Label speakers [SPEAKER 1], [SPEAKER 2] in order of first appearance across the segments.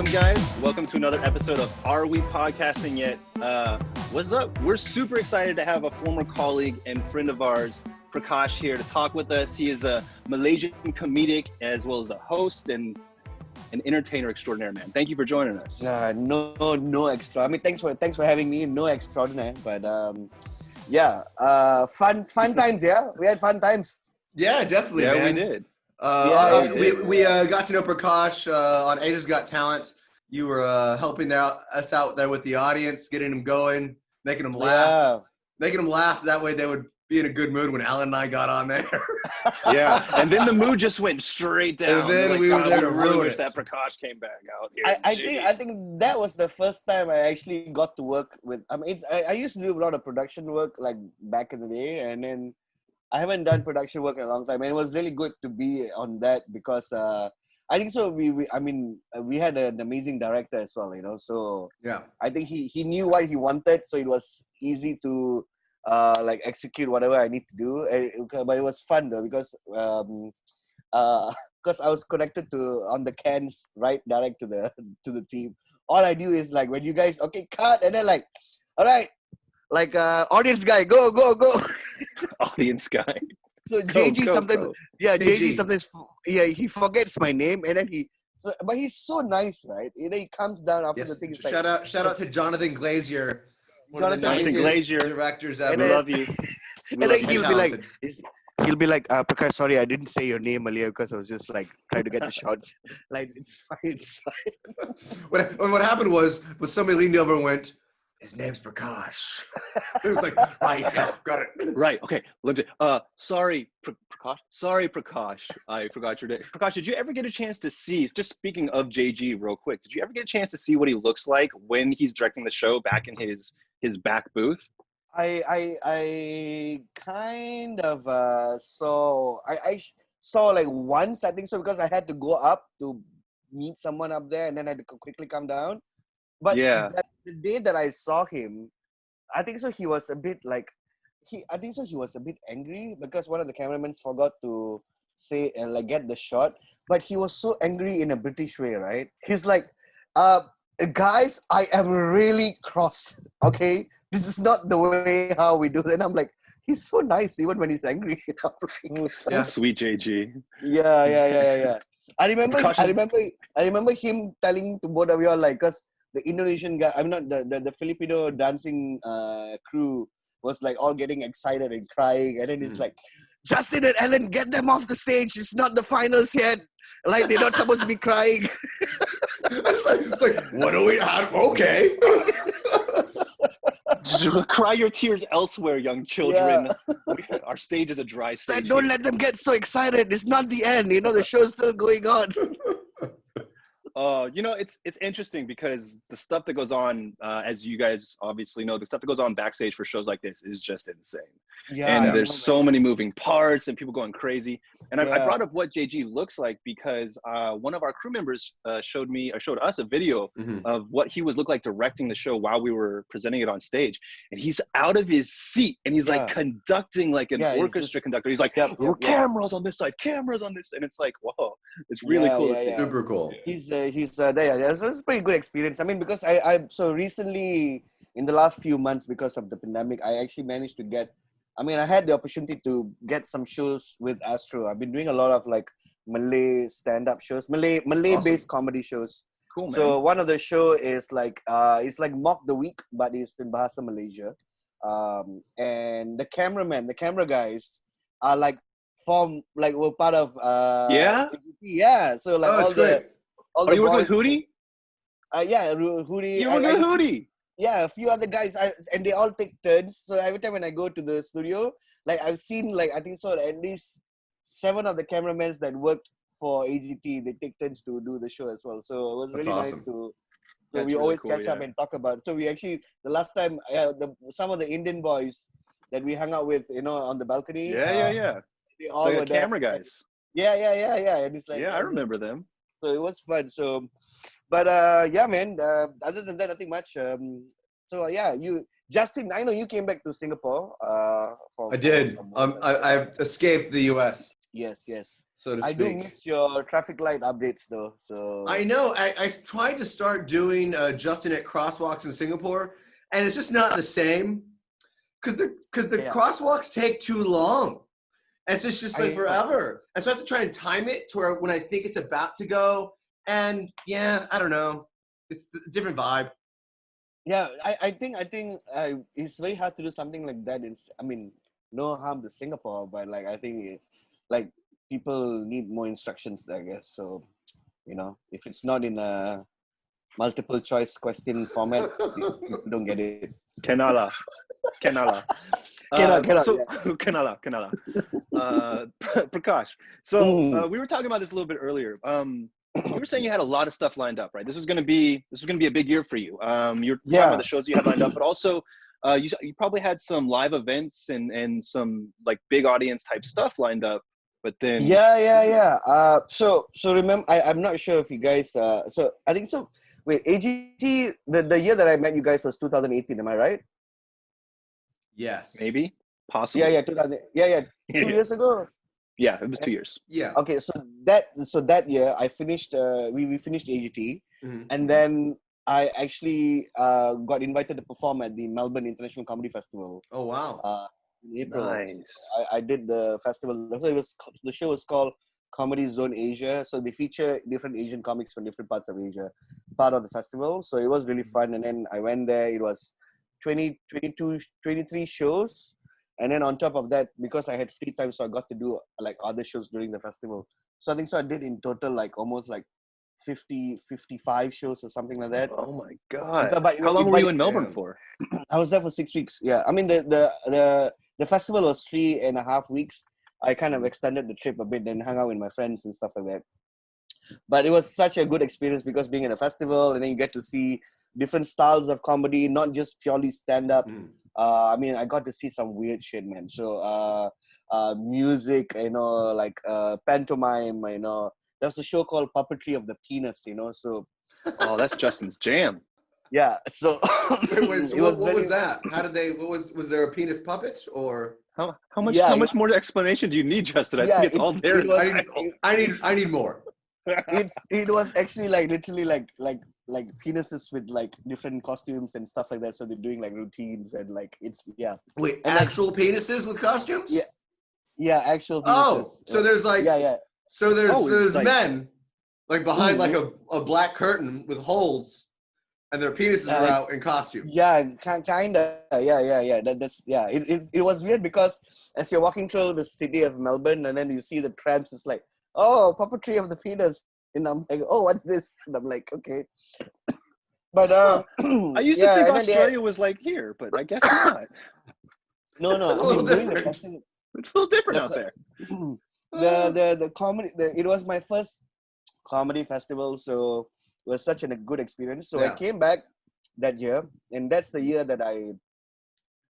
[SPEAKER 1] Welcome, guys. Welcome to another episode of Are We Podcasting Yet? What's up? We're super excited to have a former colleague and friend of ours, Prakash, here to talk with us. He is a Malaysian comedic as well as a host and an entertainer extraordinaire, man. Thank you for joining us.
[SPEAKER 2] No extra. I mean, thanks for having me. No extraordinary, but fun times. Yeah, we had fun times.
[SPEAKER 3] Yeah, definitely,
[SPEAKER 1] yeah,
[SPEAKER 3] man.
[SPEAKER 1] We did.
[SPEAKER 3] We got to know Prakash on Asia's Got Talent. You were helping us out there with the audience, getting them going, making them laugh. Making them laugh so that way they would be in a good mood when Alan and I got on there.
[SPEAKER 1] Yeah, and then the mood just went straight down.
[SPEAKER 3] And then we were there to
[SPEAKER 1] really
[SPEAKER 3] ruin
[SPEAKER 1] wish
[SPEAKER 3] it.
[SPEAKER 1] that Prakash came back out here.
[SPEAKER 2] I think that was the first time I actually got to work with. I mean, I used to do a lot of production work like back in the day, and then I haven't done production work in a long time, and it was really good to be on that because I think so. We had an amazing director as well, you know. So
[SPEAKER 3] Yeah.
[SPEAKER 2] I think he knew what he wanted, so it was easy to execute whatever I need to do. But it was fun though because I was connected on the cans right direct to the team. All I do is like when you guys okay cut and then like all right like audience guy go.
[SPEAKER 1] Audience guy.
[SPEAKER 2] So JG sometimes JG sometimes he forgets my name and then but he's so nice, right? And then he comes down after the thing.
[SPEAKER 3] Shout out to Jonathan Glazier.
[SPEAKER 1] Jonathan Glazier,
[SPEAKER 3] directors
[SPEAKER 1] ever. We love you.
[SPEAKER 2] And then he'll be like, Prakash, sorry, I didn't say your name earlier because I was just like trying to get the shots. Like, it's fine.
[SPEAKER 3] What happened was somebody leaned over and went, his name's Prakash. It was like, right, yeah, got it.
[SPEAKER 1] Right, okay. Sorry, Prakash. Sorry, Prakash. I forgot your name. Prakash, did you ever get a chance to see, just speaking of JG real quick, did you ever get a chance to see what he looks like when he's directing the show back in his back booth?
[SPEAKER 2] I kind of saw, I saw like once, I think so, because I had to go up to meet someone up there and then I had to quickly come down. But the day that I saw him, I think so he was a bit like, he was a bit angry because one of the cameramen forgot to say and like get the shot. But he was so angry in a British way, right? He's like, guys, I am really crossed, okay? This is not the way how we do it. And I'm like, he's so nice even when he's angry.
[SPEAKER 1] Sweet JG.
[SPEAKER 2] Yeah. I remember him telling to both of you all like, because the Indonesian guy, I'm not the Filipino dancing crew was like all getting excited and crying, and then it's like, Justin and Ellen, get them off the stage. It's not the finals yet. Like they're not supposed to be crying.
[SPEAKER 3] It's like, what do we? Okay.
[SPEAKER 1] Cry your tears elsewhere, young children. Yeah. Our stage is a dry stage.
[SPEAKER 2] Like, don't let them get so excited. It's not the end. You know, the show's still going on.
[SPEAKER 1] It's interesting because the stuff that goes on, as you guys obviously know, the stuff that goes on backstage for shows like this is just insane. There's so many moving parts and people going crazy. And I brought up what JG looks like because one of our crew members showed us a video of what he would look like directing the show while we were presenting it on stage. And he's out of his seat and he's like conducting like an orchestra conductor. He's like, cameras on this side, cameras on this. And it's like, whoa, it's really cool to see.
[SPEAKER 3] Super cool.
[SPEAKER 2] He's there. So it's a pretty good experience. I mean, because I so recently in the last few months because of the pandemic, I actually managed to I had the opportunity to get some shows with Astro. I've been doing a lot of like Malay stand-up shows, Malay-based comedy shows.
[SPEAKER 1] Cool, man.
[SPEAKER 2] So one of the show is like it's like Mock the Week, but it's in Bahasa Malaysia. And the camera guys are like we're part of yeah. So like
[SPEAKER 1] Are you working with Hootie?
[SPEAKER 2] Hootie.
[SPEAKER 1] You working with Hootie?
[SPEAKER 2] Yeah, a few other guys, and they all take turns. So every time when I go to the studio, like I've seen, like I think so at least 7 of the cameramen that worked for AGT, they take turns to do the show as well. So it was really nice to. So we always catch up and talk about it. So we actually the last time, some of the Indian boys that we hung out with, you know, on the balcony.
[SPEAKER 1] Yeah.
[SPEAKER 2] They all were
[SPEAKER 1] camera guys.
[SPEAKER 2] Yeah. And it's like
[SPEAKER 1] I remember them.
[SPEAKER 2] So it was fun. So, but man. Other than that, nothing much. So yeah, Justin, I know you came back to Singapore.
[SPEAKER 3] I did. I've escaped the US.
[SPEAKER 2] Yes.
[SPEAKER 3] So to
[SPEAKER 2] I
[SPEAKER 3] speak.
[SPEAKER 2] do miss your traffic light updates though. So
[SPEAKER 3] I know. I tried to start doing Justin at crosswalks in Singapore, and it's just not the same because the crosswalks take too long. And so it's just like forever. And so I have to try and time it to where when I think it's about to go. And yeah, I don't know. It's a different vibe.
[SPEAKER 2] Yeah, I think it's very hard to do something like that. No harm to Singapore, but like I think people need more instructions, I guess. So, if it's not in a multiple choice question format, people don't get it.
[SPEAKER 1] Kenala.
[SPEAKER 2] Kenala.
[SPEAKER 1] Prakash. So we were talking about this a little bit earlier. You were saying you had a lot of stuff lined up, right? This was going to be a big year for you. You're talking about the shows you had lined up, but also you probably had some live events and some like big audience type stuff lined up. But then
[SPEAKER 2] So remember, I'm not sure if you guys. So I think so. Wait, AGT. The year that I met you guys was 2018. Am I right?
[SPEAKER 3] Yes.
[SPEAKER 1] Maybe. Possibly.
[SPEAKER 2] Yeah. 2000. Yeah. 2 years ago.
[SPEAKER 1] Yeah, it was 2 years.
[SPEAKER 2] Yeah. Okay, so that year I finished. We finished AGT, and then I actually got invited to perform at the Melbourne International Comedy Festival.
[SPEAKER 3] Oh wow!
[SPEAKER 2] In April.
[SPEAKER 1] Nice.
[SPEAKER 2] So I did the festival. So the show was called Comedy Zone Asia. So they feature different Asian comics from different parts of Asia, part of the festival. So it was really fun. And then I went there. It was 23 shows. And then on top of that, because I had free time, so I got to do like other shows during the festival. So I did in total like almost like 55 shows or something like that.
[SPEAKER 1] Oh my God. But how long were you in Melbourne for?
[SPEAKER 2] I was there for 6 weeks. Yeah. I mean, the festival was 3.5 weeks. I kind of extended the trip a bit and hung out with my friends and stuff like that. But it was such a good experience because being in a festival and then you get to see different styles of comedy, not just purely stand-up. I mean, I got to see some weird shit, man. So music, like pantomime, There's a show called Puppetry of the Penis, So.
[SPEAKER 1] Oh, that's Justin's jam.
[SPEAKER 2] Yeah. So.
[SPEAKER 3] What was that? How did they? Was there a penis puppet or?
[SPEAKER 1] How much more explanation do you need, Justin? I think it's all there.
[SPEAKER 3] I need more.
[SPEAKER 2] It was actually like literally like penises with like different costumes and stuff like that. So they're doing like routines and like
[SPEAKER 3] Wait,
[SPEAKER 2] and
[SPEAKER 3] actual penises with costumes?
[SPEAKER 2] Yeah, actual penises.
[SPEAKER 3] Oh, so there's like So there's
[SPEAKER 1] like,
[SPEAKER 3] men like behind like a black curtain with holes, and their penises are out in costume.
[SPEAKER 2] Yeah, kind of. Yeah. It was weird because as you're walking through the city of Melbourne and then you see the trams, it's like, oh, puppetry of the penis. And I'm like, oh, what's this? And I'm like, okay. But
[SPEAKER 1] I used to think Australia was like here, but I guess not.
[SPEAKER 2] No.
[SPEAKER 1] It's a little different out there.
[SPEAKER 2] The comedy. It was my first comedy festival, so it was such a good experience. So I came back that year, and that's the year that I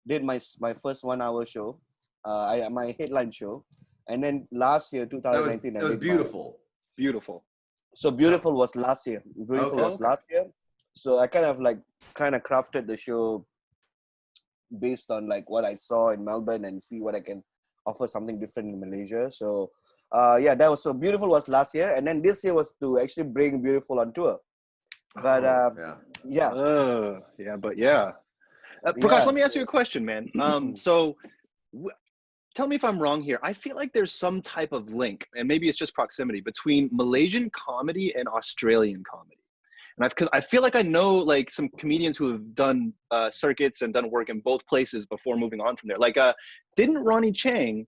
[SPEAKER 2] did my first 1 hour show, my headline show. And then last year, 2019,
[SPEAKER 3] that was beautiful.
[SPEAKER 1] Beautiful.
[SPEAKER 2] So Beautiful was last year. Last year. So I kind of crafted the show based on like what I saw in Melbourne and see what I can offer something different in Malaysia. So Beautiful was last year, and then this year was to actually bring Beautiful on tour. But
[SPEAKER 1] Prakash, let me ask you a question, man. Tell me if I'm wrong here. I feel like there's some type of link, and maybe it's just proximity, between Malaysian comedy and Australian comedy. And because I feel like I know like some comedians who have done circuits and done work in both places before moving on from there. Like, didn't Ronnie Chang,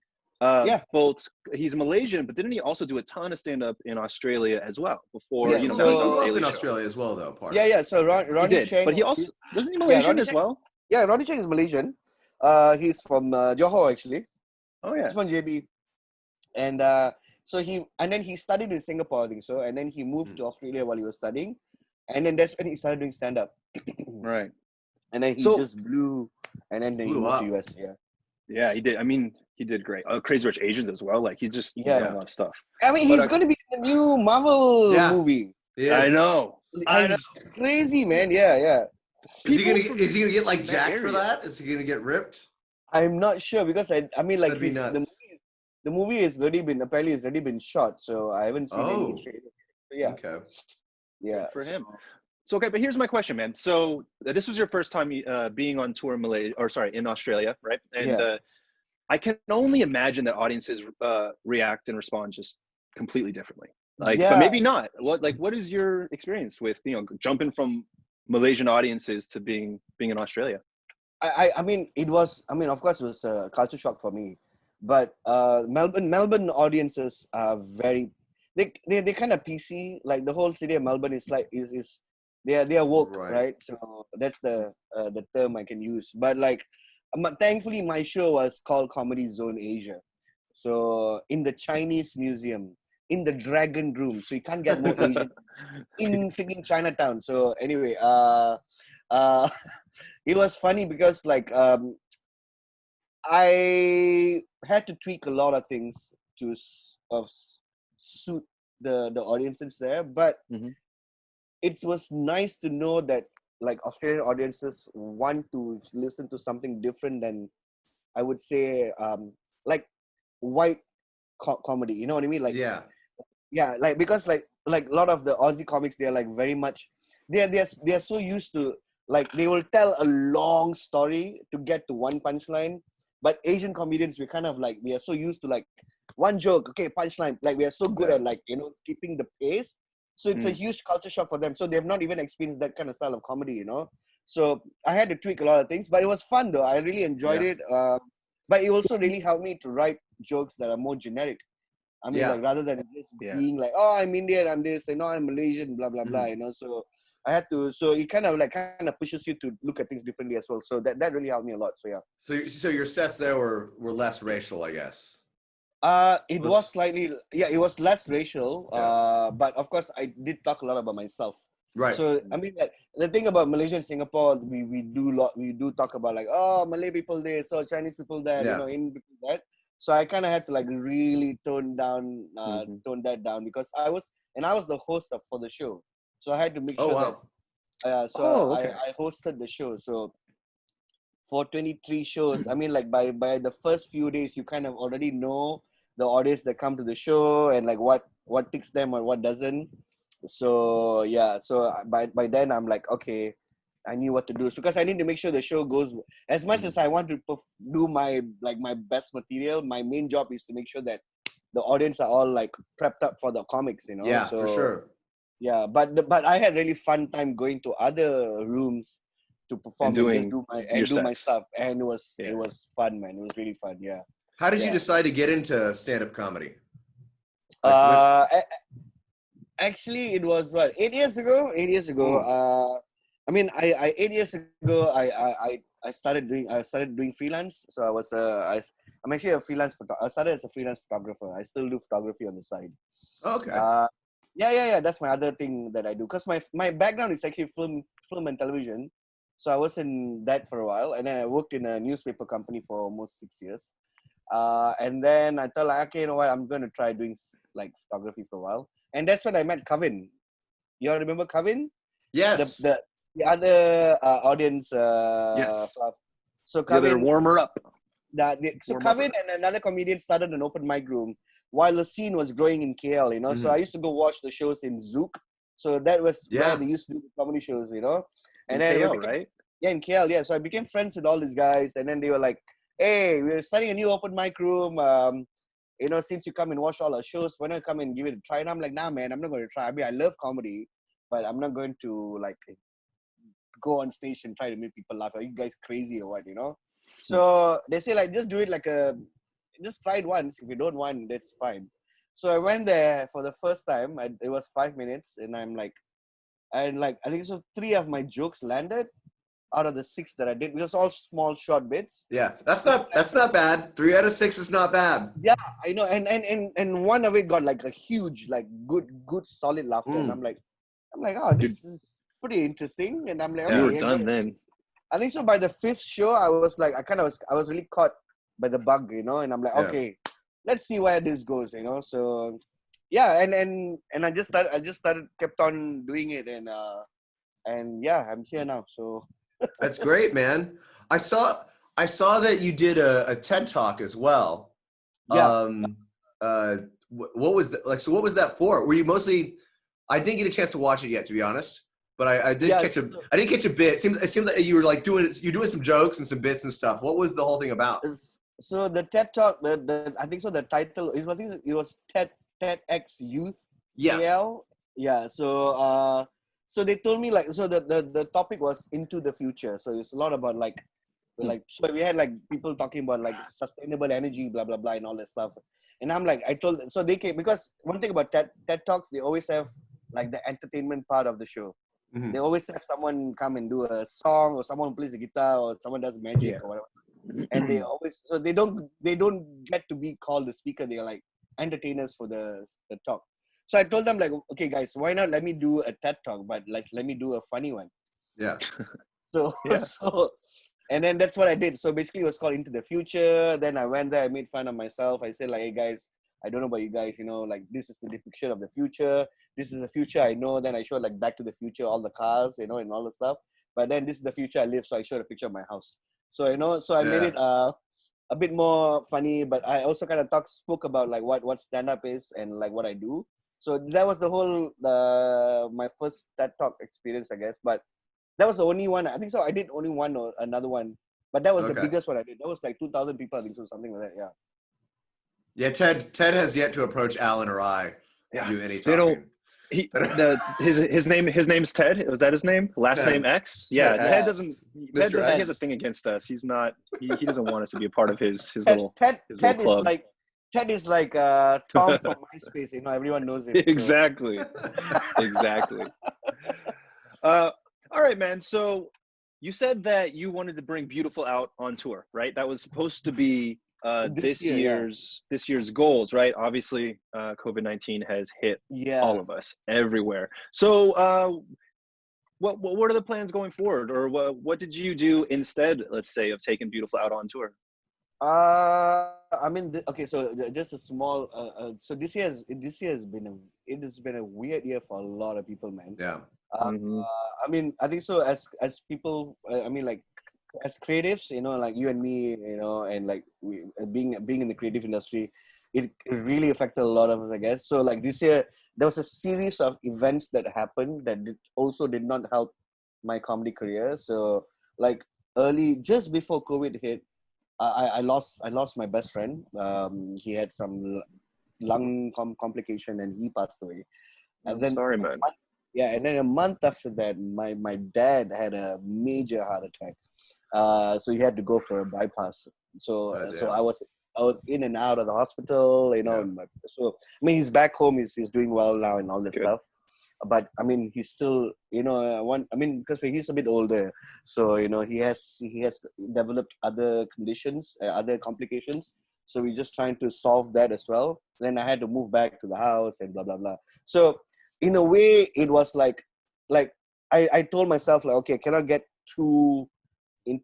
[SPEAKER 1] he's Malaysian, but didn't he also do a ton of stand-up in Australia as well before?
[SPEAKER 3] Yeah, so in Australia as well, though.
[SPEAKER 2] So Ronnie Chang,
[SPEAKER 1] but he also wasn't he Malaysian as well?
[SPEAKER 2] Yeah, Ronnie Chang is Malaysian. He's from Johor actually.
[SPEAKER 1] Oh yeah,
[SPEAKER 2] he's from JB, and so he studied in Singapore, I think so, and then he moved to Australia while he was studying, and then that's when he started doing stand up.
[SPEAKER 1] Right.
[SPEAKER 2] And then he just blew, and then he moved to US.
[SPEAKER 1] Yeah, he did. I mean, he did great. Crazy Rich Asians as well. Like he just done a lot of stuff.
[SPEAKER 2] I mean, he's going to be in the new Marvel movie.
[SPEAKER 1] Yeah, I know.
[SPEAKER 2] It's crazy, man. Yeah.
[SPEAKER 3] Is he gonna get like jacked for that? Is he gonna get ripped?
[SPEAKER 2] I'm not sure because I mean like
[SPEAKER 3] That'd be nuts.
[SPEAKER 2] the movie has already been shot, so I haven't seen any trailer. Yeah.
[SPEAKER 3] Okay.
[SPEAKER 2] Yeah.
[SPEAKER 1] Good for him. So okay, but here's my question, man. So this was your first time being on tour in in Australia, right? And I can only imagine that audiences react and respond just completely differently. Like, but maybe not. What is your experience with jumping from Malaysian audiences to being in Australia?
[SPEAKER 2] I mean, of course, it was a culture shock for me, but Melbourne audiences are very, they kind of PC. Like the whole city of Melbourne is like they are woke, right? So that's the term I can use. But like, thankfully, my show was called Comedy Zone Asia. So in the Chinese Museum, in the Dragon Room, so you can't get more Asian in freaking Chinatown. So anyway, it was funny because like I had to tweak a lot of things to suit the audiences there, but it was nice to know that like Australian audiences want to listen to something different than, I would say, like white comedy. You know what I mean? Like like because like a lot of the Aussie comics, they're like very much they're so used to, like, they will tell a long story to get to one punchline. But Asian comedians, we are so used to like one joke, okay, punchline. Like we are so good at like, keeping the pace. So it's a huge culture shock for them. So they've not even experienced that kind of style of comedy, So I had to tweak a lot of things, but it was fun though. I really enjoyed it. But it also really helped me to write jokes that are more generic. I mean, like rather than just being like, oh, I'm Indian, I'm this, I'm Malaysian, blah blah blah, So I had to. So it kind of pushes you to look at things differently as well. So that really helped me a lot. So yeah.
[SPEAKER 3] So your sets there were less racial, I guess.
[SPEAKER 2] It was slightly, it was less racial. But of course, I did talk a lot about myself.
[SPEAKER 3] Right.
[SPEAKER 2] So I mean, like, the thing about Malaysia and Singapore, we do talk about like, oh, Malay people this, or Chinese people that, Indian people that. So I kind of had to like really tone that down because I was the host for the show, so I had to make sure that. I hosted the show. So for 23 shows, I mean, like by the first few days, you kind of already know the audience that come to the show and like what ticks them or what doesn't. So so by then I'm like, okay, I knew what to do because I need to make sure the show goes. As much as I want to do my best material, my main job is to make sure that the audience are all like prepped up for the comics,
[SPEAKER 3] Yeah,
[SPEAKER 2] so,
[SPEAKER 3] for sure.
[SPEAKER 2] Yeah, but I had really fun time going to other rooms to perform and do my stuff, and it was fun, man. It was really fun. Yeah.
[SPEAKER 3] How did you decide to get into stand-up comedy?
[SPEAKER 2] Actually, it was 8 years ago. 8 years ago. I mean, I 8 years ago, I started doing freelance. So I'm actually a freelance I started as a freelance photographer. I still do photography on the side.
[SPEAKER 3] Okay.
[SPEAKER 2] Yeah. That's my other thing that I do. Because my background is actually film and television. So I was in that for a while, and then I worked in a newspaper company for almost 6 years. And then I thought, like, okay, you know what? I'm going to try doing like photography for a while. And that's when I met Kavin. You all remember Kavin?
[SPEAKER 3] Yes.
[SPEAKER 2] The other audience.
[SPEAKER 1] Yes.
[SPEAKER 2] So Kavin,
[SPEAKER 1] the other warmer up.
[SPEAKER 2] Kavin and another comedian started an open mic room while the scene was growing in KL. So I used to go watch the shows in Zouk. So that was where they used to do the comedy shows, And
[SPEAKER 1] in
[SPEAKER 2] then
[SPEAKER 1] KL, right?
[SPEAKER 2] Yeah, in KL. Yeah. So I became friends with all these guys, and then they were like, "Hey, we're starting a new open mic room. Since you come and watch all our shows, why don't you come and give it a try?" And I'm like, "Nah, man, I'm not going to try. I mean, I love comedy, but I'm not going to like go on stage and try to make people laugh. Are you guys crazy or what? So they say like, just do it just try it once. If you don't want, that's fine. So I went there for the first time. It was 5 minutes, and I think so 3 of my jokes landed out of the 6 that I did. It was all small, short bits.
[SPEAKER 3] Yeah, that's not bad. 3 out of 6 is not bad.
[SPEAKER 2] Yeah, I know, and one of it got like a huge, like good, solid laughter, and I'm like, oh, this is pretty interesting, and I'm like, okay,
[SPEAKER 1] you were done then.
[SPEAKER 2] I think so. By the 5th show, I was like, I was really caught by the bug, and I'm like, okay, let's see where this goes, So, yeah, and I just started, kept on doing it, and And yeah, I'm here now. So
[SPEAKER 3] that's great, man. I saw that you did a TED Talk as well.
[SPEAKER 2] Yeah.
[SPEAKER 3] What was that like? So what was that for? Were you mostly? I didn't get a chance to watch it yet, to be honest. But I did catch a. I didn't catch a bit. It seemed like you were like doing some jokes and some bits and stuff. What was the whole thing about?
[SPEAKER 2] So the TED Talk, I think so. The title is, I think it was TEDx Youth.
[SPEAKER 3] Yeah.
[SPEAKER 2] AL. Yeah. So they told me like, so the topic was into the future. So it's a lot about like so we had like people talking about like sustainable energy, blah blah blah, and all that stuff. And I'm like, so they came, because one thing about TED Talks, they always have like the entertainment part of the show.
[SPEAKER 3] Mm-hmm.
[SPEAKER 2] They always have someone come and do a song, or someone plays the guitar, or someone does magic or whatever. And they always, so they don't get to be called the speaker. They're like entertainers for the talk. So I told them like, okay guys, why not let me do a TED Talk, but like let me do a funny one.
[SPEAKER 3] Yeah.
[SPEAKER 2] So and then that's what I did. So basically it was called Into the Future. Then I went there, I made fun of myself. I said like, hey guys, I don't know about you guys, you know, like this is the depiction of the future. This is the future I know. Then I showed like Back to the Future, all the cars, you know, and all the stuff. But then this is the future I live. So I showed a picture of my house. So, you know, so I made it a bit more funny, but I also kind of spoke about like what stand-up is and like what I do. So that was the whole, my first TED Talk experience, I guess. But that was the only one. I think so. I did only one or another one. But that was the biggest one I did. That was like 2,000 people, I think so, something like that, yeah.
[SPEAKER 3] Yeah, Ted has yet to approach Alan or I to do any talking.
[SPEAKER 1] His name's Ted. Was that his name? Last name X? Yeah, Ted doesn't. Ted he has a thing against us. He's not. He doesn't want us to be a part of his little club.
[SPEAKER 2] Ted is like Tom from MySpace. You know, everyone knows him.
[SPEAKER 1] Exactly. Exactly. All right, man. So you said that you wanted to bring Beautiful out on tour, right? That was supposed to be this year's goals, right? Obviously, COVID-19 has hit all of us everywhere. So what are the plans going forward, or what did you do instead, let's say, of taking Beautiful out on tour?
[SPEAKER 2] I mean, okay, so just a small so this year has been a weird year for a lot of people, man.
[SPEAKER 3] Yeah.
[SPEAKER 2] I mean, I think so, as people, I mean, like as creatives, you know, like you and me, you know, and like we being in the creative industry, it really affected a lot of us, I guess. So like this year there was a series of events that happened that also did not help my comedy career. So like just before COVID hit, I lost my best friend. He had some lung complication and he passed away. And then
[SPEAKER 1] sorry, man.
[SPEAKER 2] And then a month after that, my dad had a major heart attack. So he had to go for a bypass. So I was in and out of the hospital, you know. Yeah. So I mean, he's back home. He's doing well now and all that stuff. But I mean, he's still, you know, because he's a bit older, so you know, he has developed other conditions, other complications. So we're just trying to solve that as well. Then I had to move back to the house and blah blah blah. So in a way, it was like I told myself like, okay, I cannot get too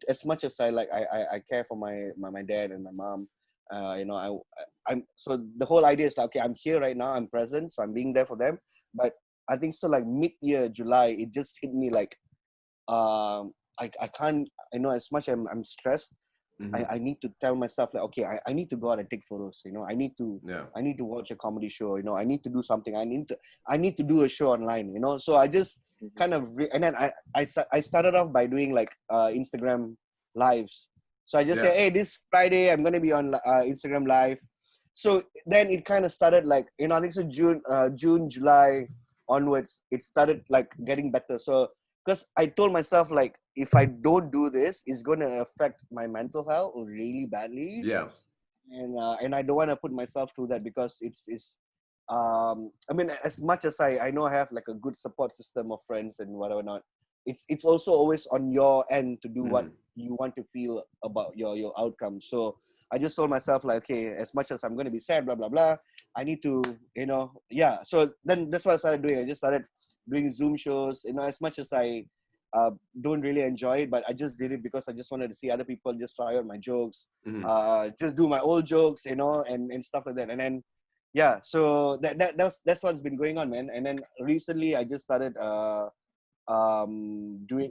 [SPEAKER 2] as much as I care for my dad and my mom. You know, I'm so the whole idea is like, okay, I'm here right now, I'm present, so I'm being there for them. But I think so like mid-year, July, it just hit me like, I can't, you know, as much as I'm stressed, I need to tell myself like, okay, I need to go out and take photos, you know, I need to watch a comedy show, you know, I need to do something, I need to do a show online, you know. So I just kind of, and then I started off by doing like Instagram lives. So I just say, hey, this Friday, I'm going to be on Instagram live. So then it kind of started like, you know, I think so June, July onwards, it started like getting better. So because I told myself like, if I don't do this, it's going to affect my mental health really badly.
[SPEAKER 3] Yeah.
[SPEAKER 2] And I don't want to put myself through that, because it's I mean, as much as I know I have like a good support system of friends and whatever not, it's also always on your end to do what you want to feel about your outcome. So I just told myself like, okay, as much as I'm going to be sad, blah, blah, blah, I need to, you know, So then that's what I started doing. I just started doing Zoom shows, you know, as much as I don't really enjoy it, but I just did it because I just wanted to see other people just try out my jokes, just do my old jokes, you know, and stuff like that. And then, so that's what's been going on, man. And then recently I just started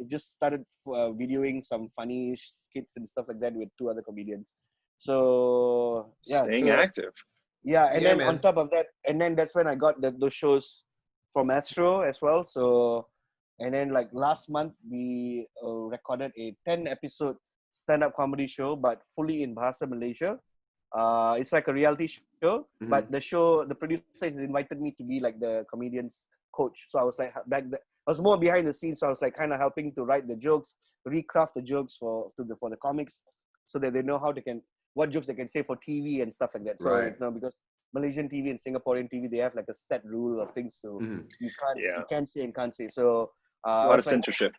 [SPEAKER 2] just started videoing some funny skits and stuff like that with 2 other comedians. So yeah,
[SPEAKER 1] staying active.
[SPEAKER 2] Yeah, and
[SPEAKER 3] Yeah,
[SPEAKER 2] then
[SPEAKER 3] man.
[SPEAKER 2] on top of that, and then that's when I got those shows from Astro as well. So, and then like last month we recorded a 10-episode stand-up comedy show, but fully in Bahasa Malaysia. It's like a reality show, but the producer invited me to be like the comedian's coach. So I was like I was more behind the scenes. So I was like kind of helping to write the jokes, recraft the jokes for the comics, so that they know what jokes they can say for TV and stuff like that. So because Malaysian TV and Singaporean TV, they have like a set rule of things you can't say and can't say. So
[SPEAKER 1] a lot of censorship.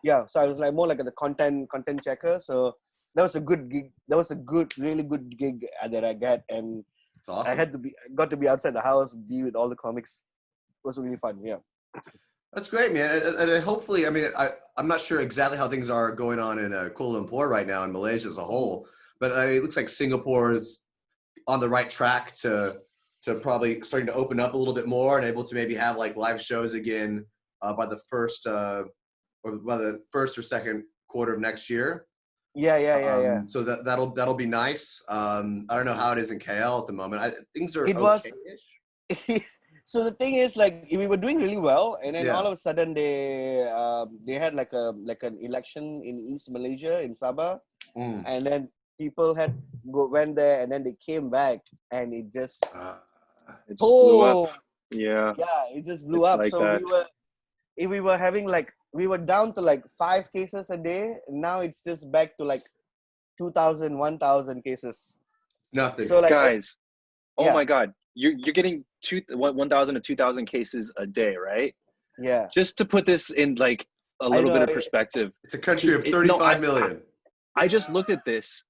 [SPEAKER 2] Yeah, so I was like more like the content checker. So that was a good gig. That was a really good gig that I got, and
[SPEAKER 3] awesome.
[SPEAKER 2] I got to be outside the house, be with all the comics. It was really fun. Yeah.
[SPEAKER 3] That's great, man. And hopefully, I mean, I'm not sure exactly how things are going on in Kuala Lumpur right now in Malaysia as a whole, but it looks like Singapore is on the right track to probably starting to open up a little bit more and able to maybe have like live shows again by the first or second quarter of next year.
[SPEAKER 2] Yeah.
[SPEAKER 3] So that'll be nice. I don't know how it is in KL at the moment. Things are
[SPEAKER 2] okay-ish. So the thing is, like, we were doing really well, and then all of a sudden they had like an election in East Malaysia in Sabah, and then people went there, and then they came back, and it just
[SPEAKER 1] blew up. Yeah,
[SPEAKER 2] it just blew up.
[SPEAKER 1] Like
[SPEAKER 2] so we were having like, we were down to like 5 cases a day. Now it's just back to like 2,000, 1,000 cases.
[SPEAKER 3] Nothing.
[SPEAKER 2] So like,
[SPEAKER 1] guys, oh my God, you're getting 1,000 to 2,000 cases a day, right?
[SPEAKER 2] Yeah.
[SPEAKER 1] Just to put this in like a little bit of perspective,
[SPEAKER 3] it's a country of 35 million.
[SPEAKER 1] I just looked at this.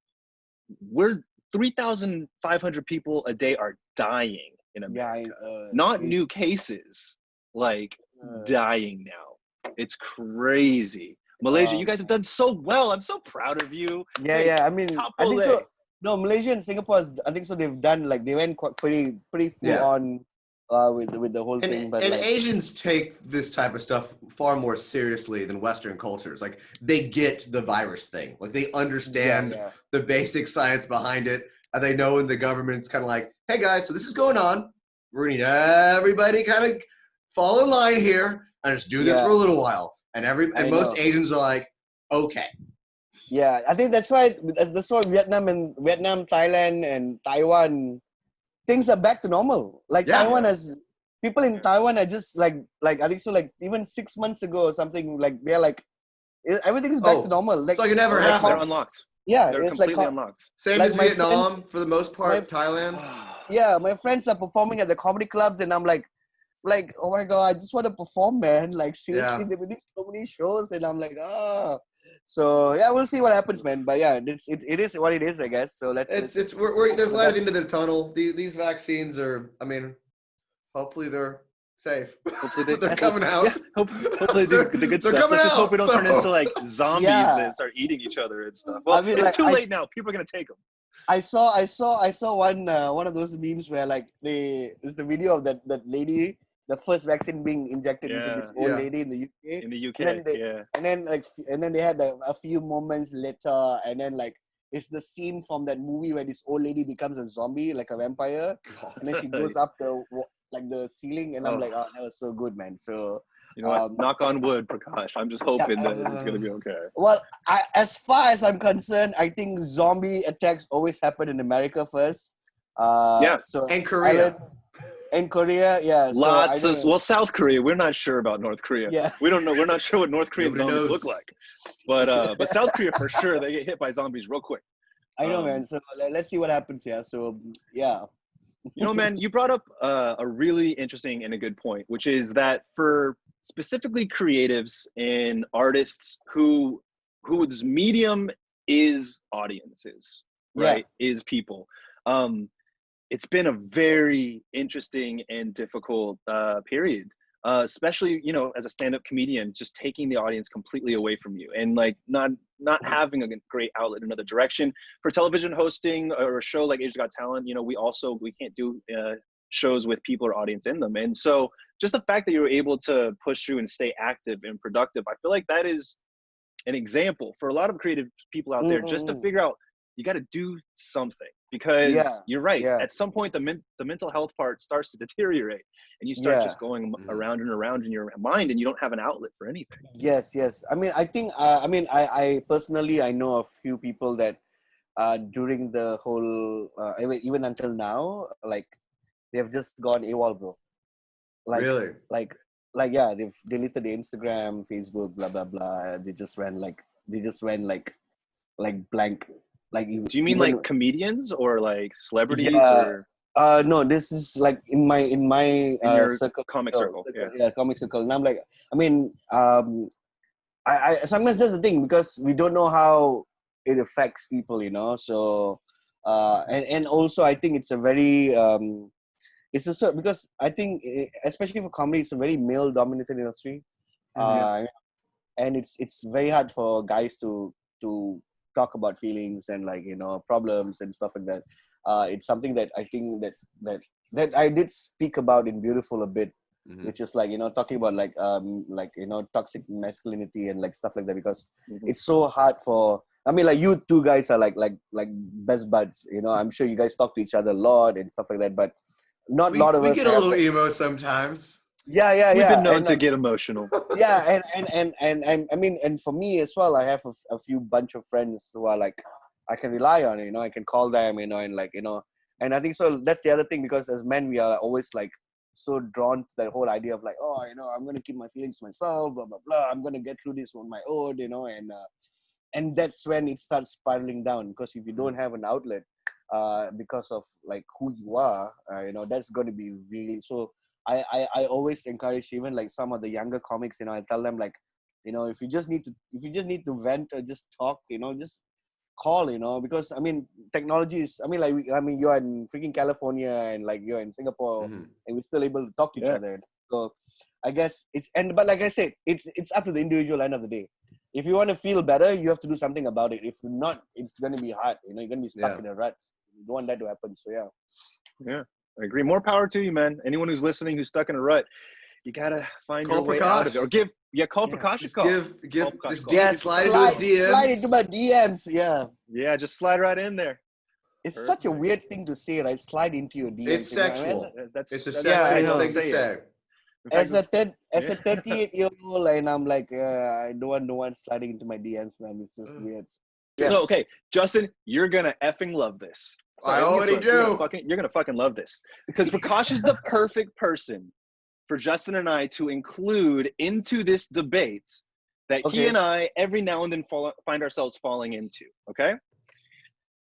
[SPEAKER 1] We're 3,500 people a day are dying in America. Not new cases, like dying now. It's crazy. Malaysia, you guys have done so well. I'm so proud of you.
[SPEAKER 2] Yeah. I mean, I think so. No, Malaysia and Singapore, I think so. They've done like, they went pretty full on with the whole thing. But
[SPEAKER 3] Asians take this type of stuff far more seriously than Western cultures. Like, they get the virus thing. Like, they understand the basic science behind it. And they know when the government's kind of like, hey guys, so this is going on. We're gonna need everybody kind of fall in line here and just do this for a little while. And most Asians are like, okay.
[SPEAKER 2] Yeah, I think that's why Vietnam, Thailand, and Taiwan, things are back to normal. Like Taiwan has people in Taiwan are just like I think so, like even 6 months ago or something, like they're like everything is back to normal. Like,
[SPEAKER 3] it's like it never happened.
[SPEAKER 1] They're unlocked.
[SPEAKER 2] Yeah,
[SPEAKER 1] they're
[SPEAKER 2] it's
[SPEAKER 1] completely
[SPEAKER 2] like
[SPEAKER 1] unlocked.
[SPEAKER 3] Same as Vietnam for the most part. Thailand.
[SPEAKER 2] Yeah, my friends are performing at the comedy clubs, and I'm like, oh my God, I just want to perform, man. Like, seriously, they've been doing so many shows, and I'm like, So yeah, we'll see what happens, man. But yeah, it is what it is, I guess. So let's.
[SPEAKER 3] There's light at the end of the tunnel. These vaccines are, I mean, hopefully they're safe. Hopefully they're coming out. Yeah,
[SPEAKER 1] hopefully the good stuff. Let's just hope we don't turn into like zombies that start eating each other and stuff. Well, I mean, it's too late now. People are gonna take them.
[SPEAKER 2] I saw one of those memes where like it's the video of that lady, the first vaccine being injected into this old lady in the UK.
[SPEAKER 1] In the UK,
[SPEAKER 2] and then they had a few moments later, and then like it's the scene from that movie where this old lady becomes a zombie, like a vampire, and then she goes up the ceiling, and I'm like, oh, that was so good, man. So
[SPEAKER 1] you know what? Knock on wood, Prakash. I'm just hoping that it's gonna be okay.
[SPEAKER 2] Well, as far as I'm concerned, I think zombie attacks always happen in America first. So
[SPEAKER 3] and Korea.
[SPEAKER 2] In Korea,
[SPEAKER 1] South Korea. We're not sure about North Korea.
[SPEAKER 2] Yeah.
[SPEAKER 1] We don't know. We're not sure what North Korean zombies look like. But South Korea for sure, they get hit by zombies real quick.
[SPEAKER 2] I know, man. So let's see what happens here. So yeah.
[SPEAKER 1] You know, man, you brought up a really interesting and a good point, which is that for specifically creatives and artists whose medium is audiences, right? Is people. It's been a very interesting and difficult period, especially, you know, as a stand-up comedian, just taking the audience completely away from you and like not having a great outlet in another direction. For television hosting or a show like Asia's Got Talent, you know, we can't do shows with people or audience in them. And so just the fact that you were able to push through and stay active and productive, I feel like that is an example for a lot of creative people out there, just to figure out, you got to do something, because you're right. At some point, the mental health part starts to deteriorate, and you start just going around and around in your mind, and you don't have an outlet for anything.
[SPEAKER 2] Yes. I mean, I think, I personally, I know a few people that during the whole, even until now, like, they've just gone AWOL, bro. Like,
[SPEAKER 3] really?
[SPEAKER 2] Like, yeah, they've deleted the Instagram, Facebook, blah, blah, blah. They just went like blank. Like,
[SPEAKER 1] do you mean like comedians or like celebrities?
[SPEAKER 2] Or no, this is like in my
[SPEAKER 1] in your circle, comic circle.
[SPEAKER 2] Yeah, comic circle. And I'm like, I mean, I sometimes that's the thing, because we don't know how it affects people, you know. So and also I think it's a very it's also because I think, especially for comedy, it's a very male dominated industry. And it's very hard for guys to talk about feelings and, like, you know, problems and stuff like that. It's something that I think that I did speak about in Beautiful a bit, which is, like, you know, talking about like you know, toxic masculinity and like stuff like that, because it's so hard for, I mean, like, you two guys are like best buds, you know. I'm sure you guys talk to each other a lot and stuff like that, but not a lot of us.
[SPEAKER 3] We get a little emo sometimes.
[SPEAKER 2] Yeah.
[SPEAKER 1] We've been known to get emotional.
[SPEAKER 2] Yeah, and I mean, and for me as well, I have a few bunch of friends who are like, I can rely on, you know, I can call them, you know, and like, you know, and I think so that's the other thing, because as men, we are always like so drawn to that whole idea of like, oh, you know, I'm going to keep my feelings to myself, blah, blah, blah. I'm going to get through this on my own, you know, and that's when it starts spiraling down, because if you don't have an outlet, because of like who you are, you know, that's going to be really, so I always encourage even like some of the younger comics, you know, I tell them like, you know, if you just need to vent or just talk, you know, just call, you know, because I mean, technology is, I mean, like, you're in freaking California and like you're in Singapore, and we're still able to talk to each other. So I guess but like I said, it's up to the individual end of the day. If you want to feel better, you have to do something about it. If not, it's going to be hard, you know, you're going to be stuck in a rut. You don't want that to happen. So
[SPEAKER 1] yeah, I agree. More power to you, man. Anyone who's listening who's stuck in a rut, you gotta find your way out of it, or call Prakash a call.
[SPEAKER 2] Slide into my DMs.
[SPEAKER 1] Yeah, just slide right in there.
[SPEAKER 2] It's such a weird thing to say, right? Slide into your DMs.
[SPEAKER 3] It's sexual. It's a
[SPEAKER 2] sexual
[SPEAKER 3] thing to say.
[SPEAKER 2] As a 38-year-old, and I'm like, I don't want no one sliding into my DMs, man. It's just weird.
[SPEAKER 1] So, okay, Justin, you're gonna effing love this.
[SPEAKER 3] I already do.
[SPEAKER 1] You're gonna fucking love this, because Prakash is the perfect person for Justin and I to include into this debate that he and I every now and then find ourselves falling into. Okay.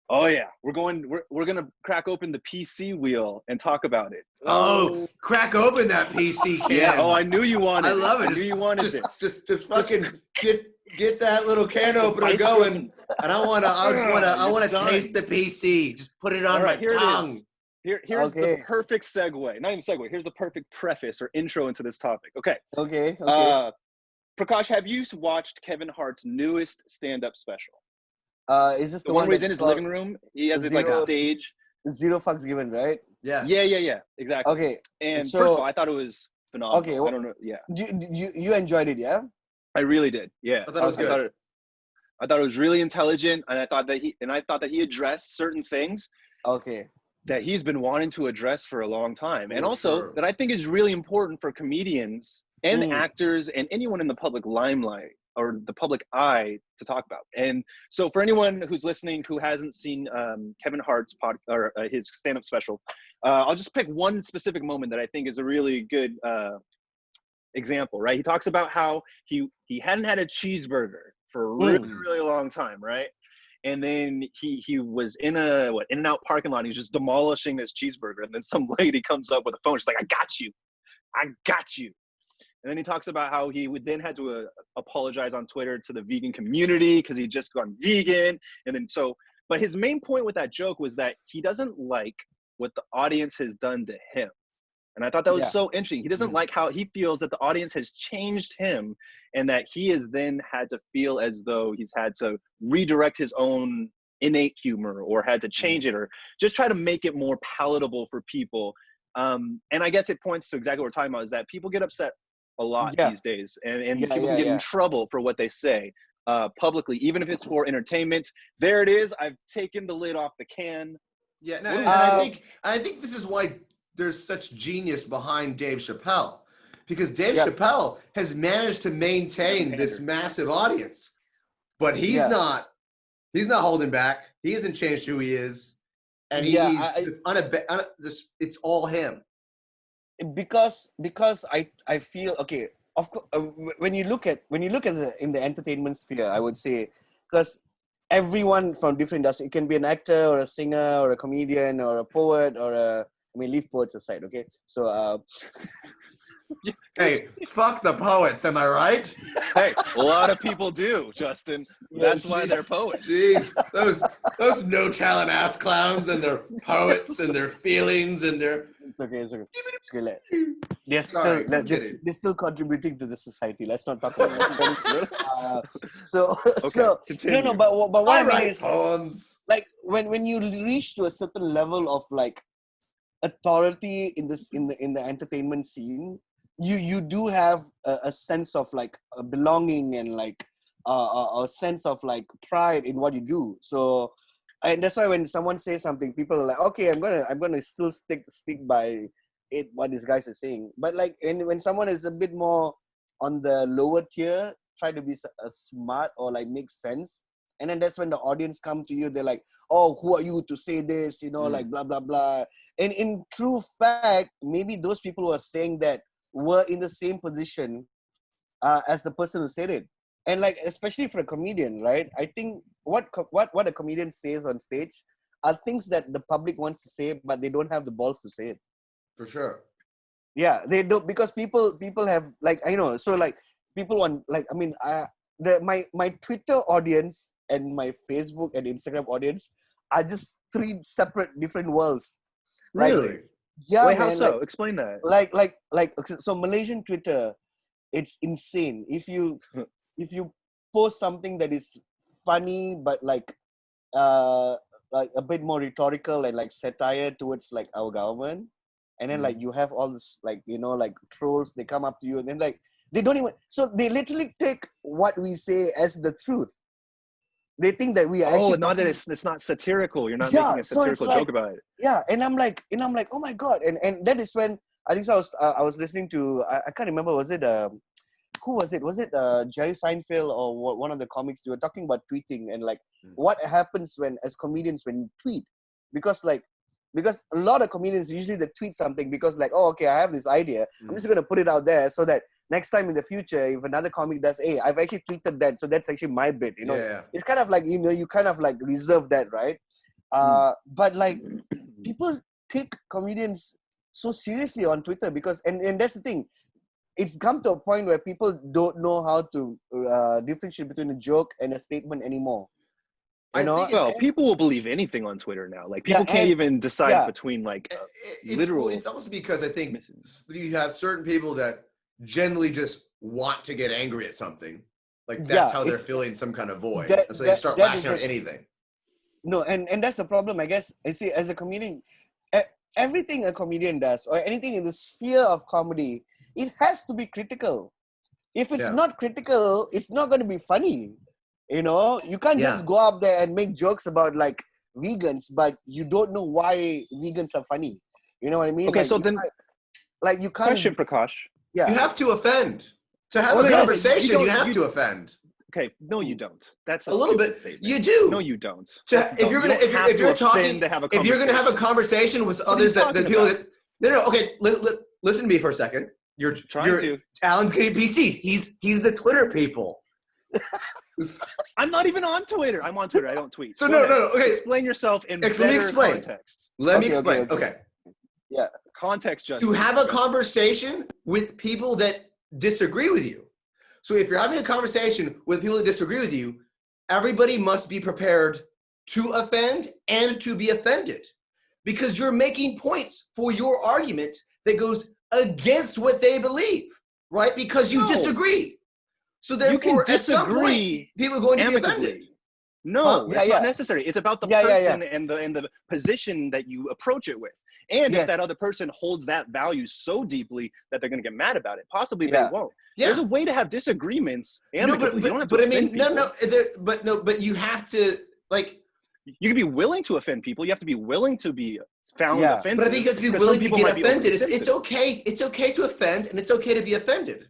[SPEAKER 1] Oh yeah, we're gonna crack open the PC wheel and talk about it.
[SPEAKER 3] Oh, crack open that PC can.
[SPEAKER 1] Yeah. Oh, I knew you wanted.
[SPEAKER 3] I love it.
[SPEAKER 1] I knew you wanted this.
[SPEAKER 3] Just fucking get that little can opener going, and I wanna taste the PC. Just put it on my tongue.
[SPEAKER 1] Here's the perfect segue. Not even segue. Here's the perfect preface or intro into this topic. Okay. Prakash, have you watched Kevin Hart's newest stand-up special?
[SPEAKER 2] Is this
[SPEAKER 1] the one where he's in his living room? He has like a stage.
[SPEAKER 2] Zero fucks given, right?
[SPEAKER 3] Yes.
[SPEAKER 1] Yeah. Exactly.
[SPEAKER 2] Okay.
[SPEAKER 1] And so, first of all, I thought it was phenomenal.
[SPEAKER 2] Okay. Well,
[SPEAKER 1] I don't know. Yeah.
[SPEAKER 2] You enjoyed it, yeah?
[SPEAKER 1] I really did. Yeah.
[SPEAKER 3] I thought it was good.
[SPEAKER 1] I thought it was really intelligent, and I thought that he addressed certain things.
[SPEAKER 2] Okay.
[SPEAKER 1] That he's been wanting to address for a long time, and also that I think is really important for comedians and actors and anyone in the public limelight or the public eye to talk about. And so for anyone who's listening who hasn't seen Kevin Hart's his stand-up special, I'll just pick one specific moment that I think is a really good example, right? He talks about how he hadn't had a cheeseburger for a really long time, right? And then he was in a In-N-Out parking lot. He was just demolishing this cheeseburger, and then some lady comes up with a phone. She's like, "I got you." And then he talks about how he would then had to apologize on Twitter to the vegan community because he'd just gone vegan. And then but his main point with that joke was that he doesn't like what the audience has done to him. And I thought that was so interesting. He doesn't like how he feels that the audience has changed him, and that he has then had to feel as though he's had to redirect his own innate humor or had to change it or just try to make it more palatable for people And I guess it points to exactly what we're talking about, is that people get upset a lot these days, and people can get in trouble for what they say publicly, even if it's for entertainment. There it is. I've taken the lid off the can.
[SPEAKER 3] Yeah, no, and I think this is why there's such genius behind Dave Chappelle, because Dave Chappelle has managed to maintain this massive audience, but he's not holding back. He hasn't changed who he is, and he's just it's all him.
[SPEAKER 2] Because I feel, okay, of course, when you look at in the entertainment sphere, I would say, because everyone from different industries, it can be an actor or a singer or a comedian or a poet or leave poets aside, okay? So
[SPEAKER 3] hey, fuck the poets, am I right?
[SPEAKER 1] Hey, a lot of people do, Justin. That's why they're poets.
[SPEAKER 3] Jeez, those no talent ass clowns and their poets and their feelings and their.
[SPEAKER 2] It's okay. They're still contributing to the society. Let's not talk about that.
[SPEAKER 1] Continue.
[SPEAKER 2] But what I mean is,
[SPEAKER 3] poems.
[SPEAKER 2] like when you reach to a certain level of like authority in the entertainment scene, you do have a sense of like a belonging and like a sense of like pride in what you do. So, and that's why when someone says something, people are like, okay, I'm gonna still stick by it what these guys are saying. But like, when someone is a bit more on the lower tier, try to be smart or like make sense, and then that's when the audience come to you. They're like, oh, who are you to say this? Like blah blah blah. And in true fact, maybe those people who are saying that were in the same position as the person who said it. And like, especially for a comedian, right? I think what a comedian says on stage are things that the public wants to say, but they don't have the balls to say it.
[SPEAKER 3] For sure.
[SPEAKER 2] Yeah, they don't, because people have like, so like people want, like, my Twitter audience and my Facebook and Instagram audience are just three separate different worlds.
[SPEAKER 1] Really?
[SPEAKER 2] Like, yeah.
[SPEAKER 1] Wait,
[SPEAKER 2] man,
[SPEAKER 1] how so?
[SPEAKER 2] like,
[SPEAKER 1] explain that.
[SPEAKER 2] Like so Malaysian Twitter, it's insane. If you post something that is funny but like a bit more rhetorical and like satire towards like our government, and then like you have all this like like trolls, they come up to you and then like they don't even, so they literally take what we say as the truth. They think that we are actually
[SPEAKER 1] not that it's not satirical. You're not making a satirical joke about it.
[SPEAKER 2] Yeah, and I'm like, oh my god, and that is when I think so I was listening to, I can't remember, was it who was it? Was it Jerry Seinfeld or one of the comics? They were talking about tweeting and like what happens when, as comedians, when you tweet, because a lot of comedians usually they tweet something because like, oh, okay, I have this idea, I'm just gonna put it out there so that next time in the future, if another comic does, hey, I've actually tweeted that, so that's actually my bit. It's kind of like, you kind of like reserve that, right? But like people take comedians so seriously on Twitter because, and that's the thing. It's come to a point where people don't know how to differentiate between a joke and a statement anymore.
[SPEAKER 1] Well, people will believe anything on Twitter now. Like people can't even decide between like literal.
[SPEAKER 3] It's also because I think you have certain people that generally just want to get angry at something. Like that's how they're feeling some kind of void. So they start lashing at anything.
[SPEAKER 2] No, and that's the problem, I guess. I see, as a comedian, everything a comedian does or anything in the sphere of comedy, it has to be critical. If it's not critical, it's not going to be funny. You can't just go up there and make jokes about like vegans, but you don't know why vegans are funny. You know what I mean?
[SPEAKER 1] Okay,
[SPEAKER 2] like,
[SPEAKER 1] so then,
[SPEAKER 2] like you can't.
[SPEAKER 1] Question, Prakash.
[SPEAKER 2] Yeah.
[SPEAKER 3] You have to offend. To have a conversation, you have to offend.
[SPEAKER 1] Okay, no, you don't. That's
[SPEAKER 3] a little bit. Statement. You do.
[SPEAKER 1] No, you don't.
[SPEAKER 3] If you're gonna have a conversation with others that people that no. Okay, listen to me for a second. You're trying to. Alan's getting PC. He's the Twitter people.
[SPEAKER 1] I'm not even on Twitter. I'm on Twitter. I don't tweet.
[SPEAKER 3] So no. Okay.
[SPEAKER 1] Explain yourself in better context.
[SPEAKER 3] Let me explain. Okay.
[SPEAKER 2] Yeah.
[SPEAKER 1] Context, just
[SPEAKER 3] to have a conversation with people that disagree with you. So if you're having a conversation with people that disagree with you, everybody must be prepared to offend and to be offended, because you're making points for your argument that goes against what they believe, right? Because you disagree. So therefore, at some point, people are going to be offended.
[SPEAKER 1] No, it's not necessary. It's about the person and the position that you approach it with. And if that other person holds that value so deeply that they're going to get mad about it, possibly they won't. There's a way to have disagreements amicably. You don't have to offend people.
[SPEAKER 3] But you have to, like,
[SPEAKER 1] you can be willing to offend people. You have to be willing to be found offensive.
[SPEAKER 3] But I think you have to be willing to get offended. It's okay. It's okay to offend, and it's okay to be offended.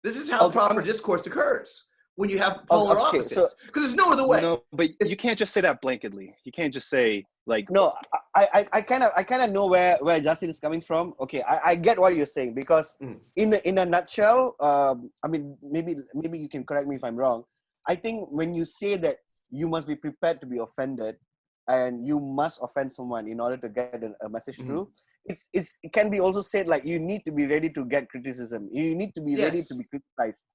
[SPEAKER 3] This is how proper discourse occurs. When you have polar opposites, because there's no other way.
[SPEAKER 1] No, but you can't just say that blanketly. You can't just say like.
[SPEAKER 2] No, I kind of know where Justin is coming from. Okay, I get what you're saying, because in a nutshell, I mean, maybe you can correct me if I'm wrong. I think when you say that you must be prepared to be offended, and you must offend someone in order to get a message through, it can be also said like you need to be ready to get criticism. You need to be ready to be criticized.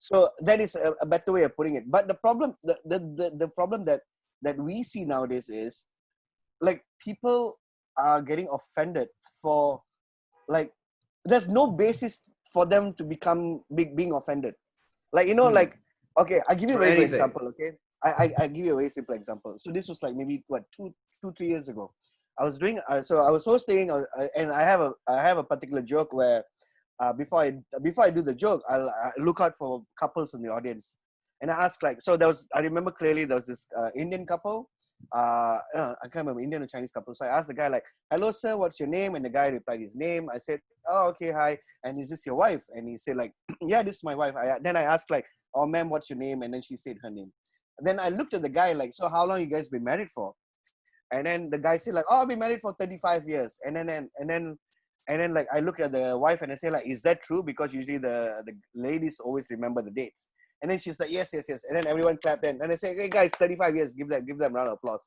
[SPEAKER 2] So that is a better way of putting it. But the problem, the problem that we see nowadays is, like, people are getting offended for, like, there's no basis for them to become being offended. Like, you know, like, okay, I'll give you a very good example, okay? I give you a very simple example. So this was like maybe, 2-3 years ago. I was doing, so I was hosting, and I have a particular joke where, before I do the joke, I'll look out for couples in the audience, and I ask, like, so I remember clearly there was this Indian couple, I can't remember, Indian or Chinese couple. So I asked the guy, like, "Hello sir, what's your name?" And the guy replied his name. I said, "Oh, okay, hi, and is this your wife?" And he said, like, "Yeah, this is my wife." Then I asked, like, "Oh ma'am, what's your name?" And then she said her name. And then I looked at the guy, like, "So how long you guys been married for?" And then the guy said, like, "Oh, I've been married for 35 years. And then like I look at the wife and I say, like, "Is that true?" Because usually the ladies always remember the dates. And then she's like, yes. And then everyone clapped in. And I say, "Hey guys, 35 years, give them a round of applause."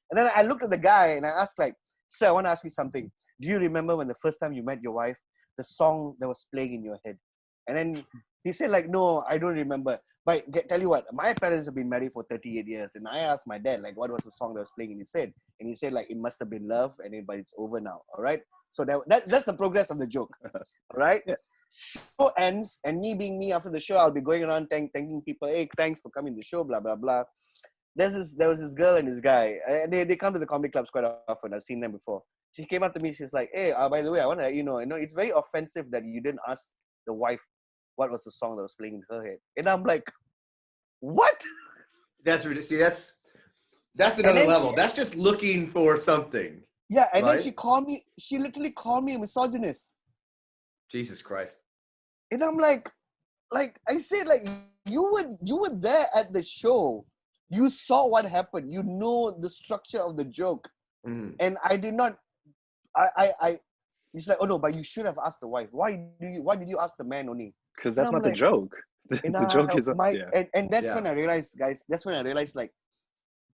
[SPEAKER 2] And then I look at the guy and I ask, like, "Sir, I want to ask you something. Do you remember when the first time you met your wife, the song that was playing in your head?" And then he said, like, "No, I don't remember. But tell you what, my parents have been married for 38 years. And I asked my dad, like, what was the song that was playing in his head? And he said, like, it must have been love, but it's over now." All right. So that's the progress of the joke. All right.
[SPEAKER 1] Yeah.
[SPEAKER 2] Show ends, and me being me, after the show, I'll be going around thanking people. "Hey, thanks for coming to the show, blah, blah, blah." There was this girl and this guy. And they come to the comedy clubs quite often. I've seen them before. She came up to me. She's like, "Hey, by the way, I want to let you know, it's very offensive that you didn't ask the wife what was the song that was playing in her head." And I'm like, what?
[SPEAKER 3] That's ridiculous. See, that's another level. That's just looking for something.
[SPEAKER 2] Yeah, and then she literally called me a misogynist.
[SPEAKER 3] Jesus Christ.
[SPEAKER 2] And I'm like I said, like, you were there at the show. You saw what happened. You know the structure of the joke.
[SPEAKER 3] Mm.
[SPEAKER 2] And I did not, it's like, "Oh no, but you should have asked the wife. Why did you ask the man only?"
[SPEAKER 1] Because that's not the joke. The joke is
[SPEAKER 2] and that's when I realized, guys,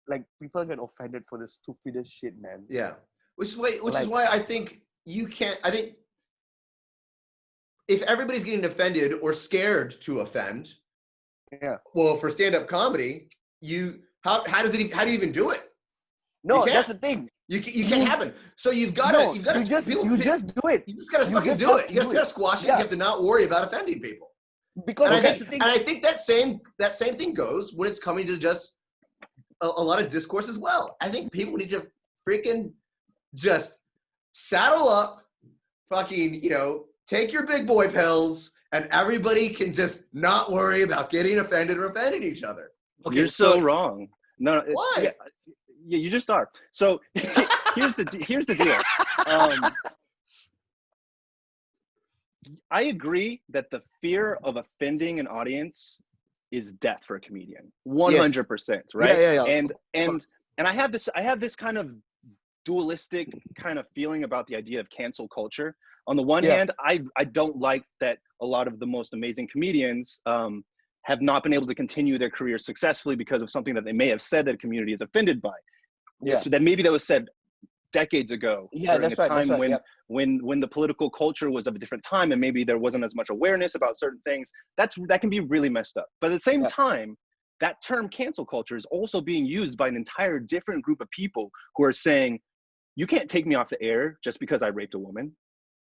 [SPEAKER 2] like people get offended for the stupidest shit, man.
[SPEAKER 3] Yeah. Which is why I think you can't, I think if everybody's getting offended or scared to offend, well, for stand-up comedy, how do you even do it?
[SPEAKER 2] No, that's the thing.
[SPEAKER 3] You can't happen. So you just do it. You just gotta fucking do it. You just gotta squash it. You have to not worry about offending people.
[SPEAKER 2] Because that's the thing.
[SPEAKER 3] And I think that same thing goes when it's coming to just a lot of discourse as well. I think people need to freaking just saddle up, fucking, take your big boy pills, and everybody can just not worry about getting offended or offending each other.
[SPEAKER 1] Okay, you're so wrong. No,
[SPEAKER 3] why?
[SPEAKER 1] Yeah, you just are. So here's the deal. I agree that the fear of offending an audience is death for a comedian. 100%, right?
[SPEAKER 2] Yeah.
[SPEAKER 1] And I have this kind of dualistic kind of feeling about the idea of cancel culture. On the one hand, I don't like that a lot of the most amazing comedians have not been able to continue their career successfully because of something that they may have said that a community is offended by.
[SPEAKER 2] Yeah.
[SPEAKER 1] So that maybe that was said decades ago.
[SPEAKER 2] Yeah, that's right.
[SPEAKER 1] When the political culture was of a different time and maybe there wasn't as much awareness about certain things. That can be really messed up. But at the same time, that term cancel culture is also being used by an entire different group of people who are saying, "You can't take me off the air just because I raped a woman."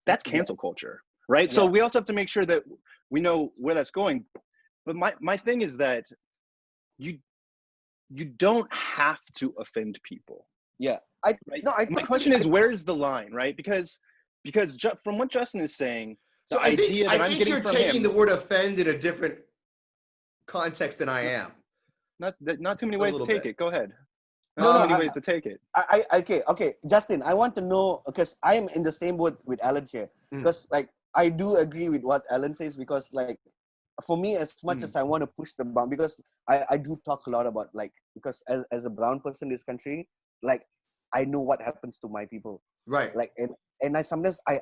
[SPEAKER 1] That's cancel culture, right? So we also have to make sure that we know where that's going. But my thing is that you don't have to offend people.
[SPEAKER 2] Yeah.
[SPEAKER 1] My question is, where's the line, right? Because from what Justin is saying, the idea that I'm getting from him. I think
[SPEAKER 3] you're taking the word offend in a different context than I am.
[SPEAKER 1] Not too many ways to take it. Go ahead. Ways to take it.
[SPEAKER 2] Okay. Justin, I want to know, because I am in the same boat with Alan here. Because like I do agree with what Alan says, because like for me, as much as I want to push the bound, because I do talk a lot about, like, because as a brown person in this country, like I know what happens to my people.
[SPEAKER 3] Right.
[SPEAKER 2] Like and I sometimes I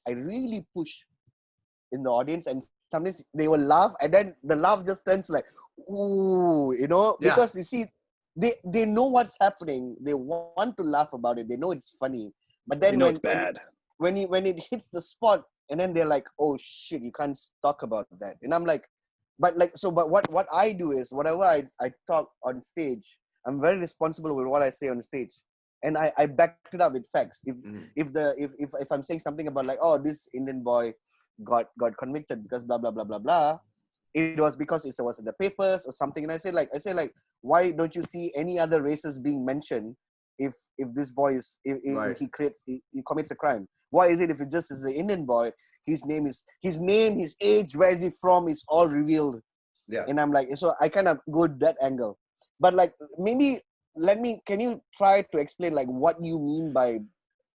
[SPEAKER 2] really push in the audience, and sometimes they will laugh, and then the laugh just turns like, ooh, you know, because you see, they know what's happening. They want to laugh about it. They know it's funny, but then
[SPEAKER 1] it's bad.
[SPEAKER 2] When it hits the spot, and then they're like, oh shit, you can't talk about that. And I'm like, but what I do is, whatever I talk on stage, I'm very responsible with what I say on stage. And I back it up with facts. If I'm saying something about like, oh, this Indian boy got convicted because blah blah blah blah blah, it was because it was in the papers or something. And I say like, why don't you see any other races being mentioned if this boy is if he commits a crime? Why is it if it just is an Indian boy, his name, his age, where is he from, is all revealed? Yeah. And I'm like, so I kind of go that angle. But like, maybe can you try to explain like what you mean by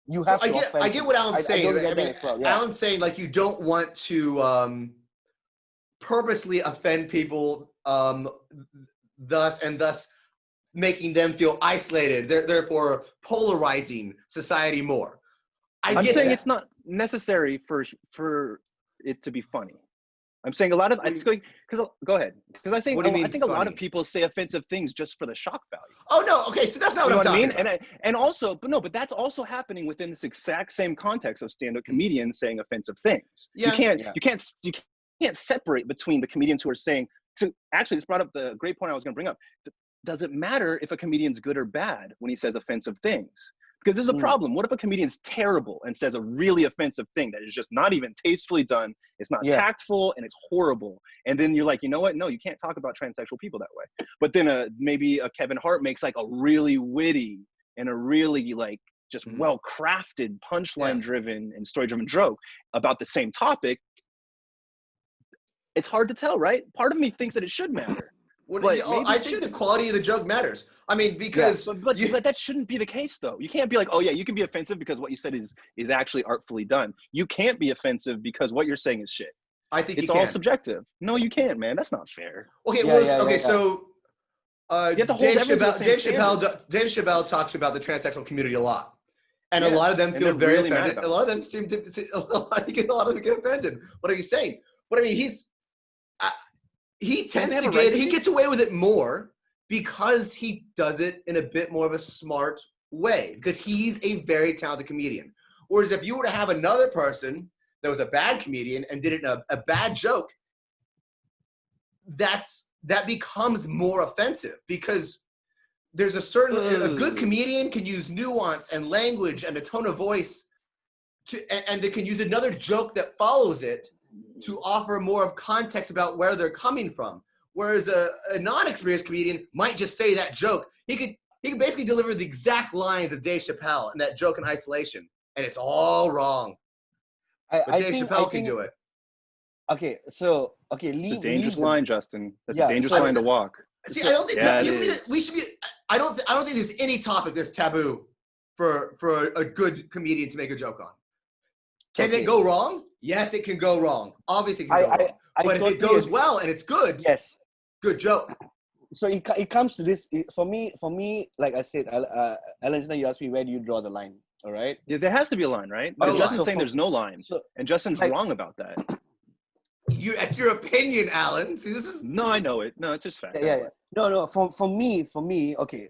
[SPEAKER 2] you have to offend?
[SPEAKER 3] I get what Alan's saying.
[SPEAKER 2] I mean, as well. Yeah.
[SPEAKER 3] Alan's saying like you don't want to purposely offend people, thus making them feel isolated, therefore polarizing society more.
[SPEAKER 1] I'm saying it's not necessary for it to be funny. I'm saying a lot of go ahead, because I think a lot of people say offensive things just for the shock value.
[SPEAKER 3] Oh no, okay, so that's not what I'm talking about.
[SPEAKER 1] And also, but that's also happening within this exact same context of stand-up comedians saying offensive things. Yeah. You can't separate between the comedians who are saying this brought up the great point I was going to bring up. Does it matter if a comedian's good or bad when he says offensive things? Because there's a problem. What if a comedian's terrible and says a really offensive thing that is just not even tastefully done, it's not tactful, and it's horrible? And then you're like, you know what? No, you can't talk about transsexual people that way. But then maybe a Kevin Hart makes like a really witty and a really like just well-crafted, punchline-driven and story-driven joke about the same topic. It's hard to tell, right? Part of me thinks that it should matter.
[SPEAKER 3] I think the quality of the joke matters. I mean, because
[SPEAKER 1] but that shouldn't be the case, though. You can't be like, oh yeah, you can be offensive because what you said is actually artfully done. You can't be offensive because what you're saying is shit.
[SPEAKER 3] I think
[SPEAKER 1] it's all subjective. No, you can't, man. That's not fair.
[SPEAKER 3] Okay, so Dave Chappelle talks about the transsexual community a lot, and a lot of them feel very really offended. A lot of them seem to. I think a lot of them get offended. What are you saying? But I mean, he gets away with it more because he does it in a bit more of a smart way, because he's a very talented comedian. Whereas if you were to have another person that was a bad comedian and did it in a bad joke, that becomes more offensive, because there's a good comedian can use nuance and language and a tone of voice and they can use another joke that follows it to offer more of context about where they're coming from. Whereas a non-experienced comedian might just say that joke. He could basically deliver the exact lines of Dave Chappelle in that joke in isolation, and it's all wrong. Dave Chappelle can do it.
[SPEAKER 2] Okay, so
[SPEAKER 1] it's a dangerous line, Justin. That's a dangerous line to walk.
[SPEAKER 3] See, I don't think we should be. I don't think there's any topic that's taboo for a good comedian to make a joke on. Can it go wrong? Yes, it can go wrong. Obviously, it can go wrong. But if it goes well and it's good,
[SPEAKER 2] yes,
[SPEAKER 3] good joke.
[SPEAKER 2] So it comes to this. For me, like I said, Alan, you asked me, where do you draw the line? All right.
[SPEAKER 1] Yeah, there has to be a line, right? But Justin's saying there's no line, and Justin's wrong about that.
[SPEAKER 3] That's your opinion, Alan. See,
[SPEAKER 1] I know it. No, it's just fact.
[SPEAKER 2] Yeah. No. For me, okay.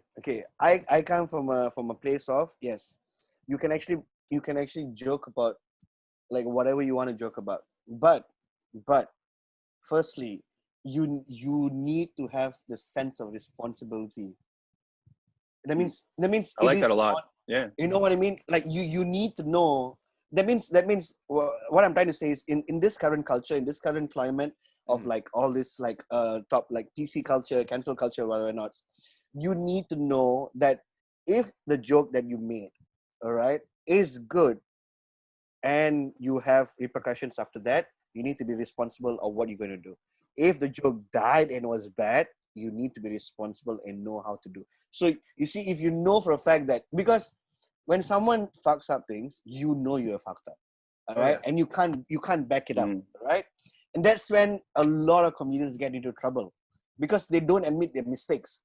[SPEAKER 2] I come from a place of, yes, you can actually joke about like whatever you want to joke about, but firstly, you need to have the sense of responsibility. That means
[SPEAKER 1] I like that a lot. Yeah,
[SPEAKER 2] you know what I mean. Like you need to know. That means what I'm trying to say is in this current culture, in this current climate of like all this like top like PC culture, cancel culture, whatever not, you need to know that if the joke that you made, all right, is good and you have repercussions after that, you need to be responsible of what you're going to do. If the joke died and was bad, you need to be responsible and know how to do. So you see, if you know for a fact that, because when someone fucks up things, you know you're fucked up, all right, and you can't back it up, right? And that's when a lot of comedians get into trouble because they don't admit their mistakes,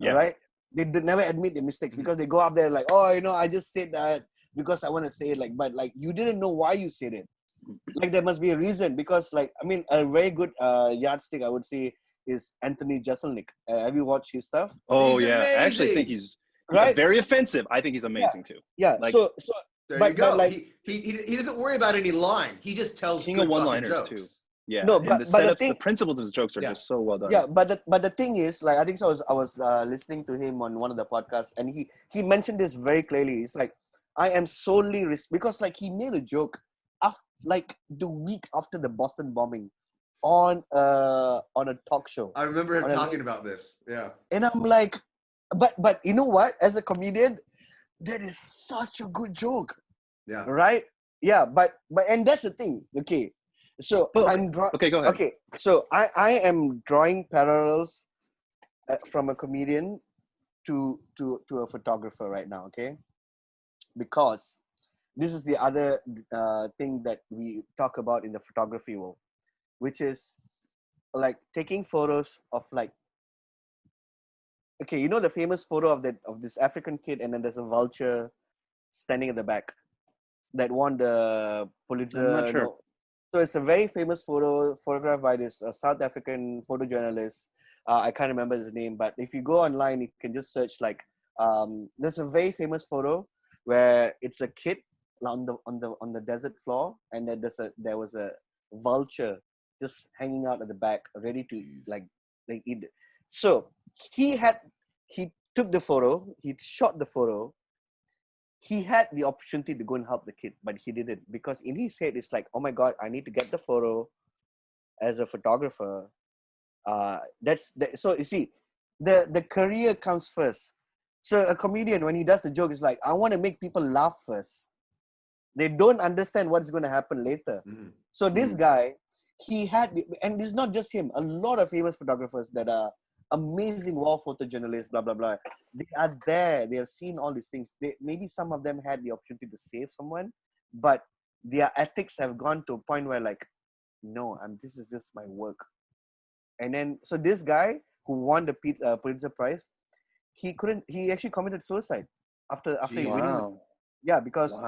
[SPEAKER 2] all right? They never admit their mistakes because they go up there like, oh, I just said that because I want to say it, like, but like you didn't know why you said it. Like there must be a reason, because like, I mean, a very good yardstick I would say is Anthony Jeselnik. Have you watched his stuff?
[SPEAKER 1] Oh,
[SPEAKER 3] he's
[SPEAKER 1] yeah.
[SPEAKER 3] amazing.
[SPEAKER 1] I actually think he's
[SPEAKER 2] right?
[SPEAKER 1] very offensive. I think he's amazing too.
[SPEAKER 2] Yeah.
[SPEAKER 1] Like,
[SPEAKER 2] so
[SPEAKER 3] there
[SPEAKER 2] but,
[SPEAKER 3] you go.
[SPEAKER 2] But like,
[SPEAKER 3] he doesn't worry about any line. He just tells
[SPEAKER 1] king
[SPEAKER 3] good
[SPEAKER 1] of one-liners
[SPEAKER 3] jokes.
[SPEAKER 1] too. Yeah.
[SPEAKER 2] No,
[SPEAKER 1] and the
[SPEAKER 2] but the
[SPEAKER 1] setups,
[SPEAKER 2] thing,
[SPEAKER 1] the principles of his jokes are just so well done.
[SPEAKER 2] Yeah, but the thing is, like, I think so. I was listening to him on one of the podcasts, and he mentioned this very clearly. It's like, I am solely because like he made a joke like the week after the Boston bombing on a talk show.
[SPEAKER 3] I remember him talking about this. Yeah.
[SPEAKER 2] And I'm like, but you know what? As a comedian, that is such a good joke.
[SPEAKER 3] Yeah.
[SPEAKER 2] Right? Yeah, but and that's the thing. Okay. So I'm
[SPEAKER 1] okay, go ahead.
[SPEAKER 2] Okay, so I am drawing parallels from a comedian to a photographer right now, okay? Because this is the other thing that we talk about in the photography world, which is like taking photos of like, okay, the famous photo of this African kid, and then there's a vulture standing at the back that won the Pulitzer.
[SPEAKER 1] I'm not sure.
[SPEAKER 2] So it's a very famous photographed by this South African photojournalist. I can't remember his name, but if you go online, you can just search like. There's a very famous photo where it's a kid on the desert floor, and then there was a vulture just hanging out at the back, ready to like eat it. So he took the photo, he shot the photo. He had the opportunity to go and help the kid, but he didn't, because in his head it's like, oh my God, I need to get the photo as a photographer. So you see, the career comes first. So a comedian, when he does the joke, is like, I want to make people laugh first. They don't understand what's going to happen later. So this guy, and it's not just him, a lot of famous photographers that are amazing war photojournalists, blah, blah, blah. They are there. They have seen all these things. Maybe some of them had the opportunity to save someone, but their ethics have gone to a point where like, no, this is just my work. And then, so this guy who won the Pulitzer Prize, he actually committed suicide after winning. Yeah, because,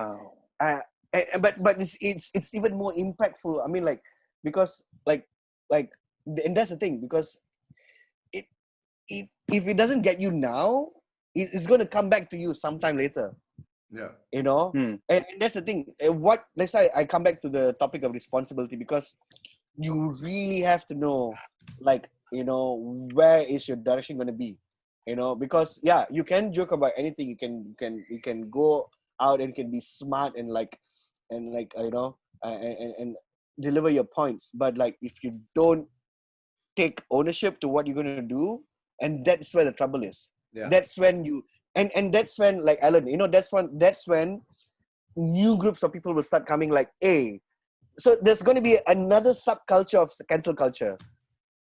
[SPEAKER 2] but it's even more impactful. I mean, like, because and that's the thing, because if it doesn't get you now, it's going to come back to you sometime later.
[SPEAKER 3] Yeah.
[SPEAKER 2] And that's the thing. Let's say I come back to the topic of responsibility, because you really have to know, like, where is your direction going to be? Because you can joke about anything. You can go out and can be smart and and deliver your points. But like, if you don't take ownership to what you're going to do, and that's where the trouble is.
[SPEAKER 3] Yeah.
[SPEAKER 2] That's when and that's when, like Alan, that's when new groups of people will start coming, like, hey, so there's going to be another subculture of cancel culture.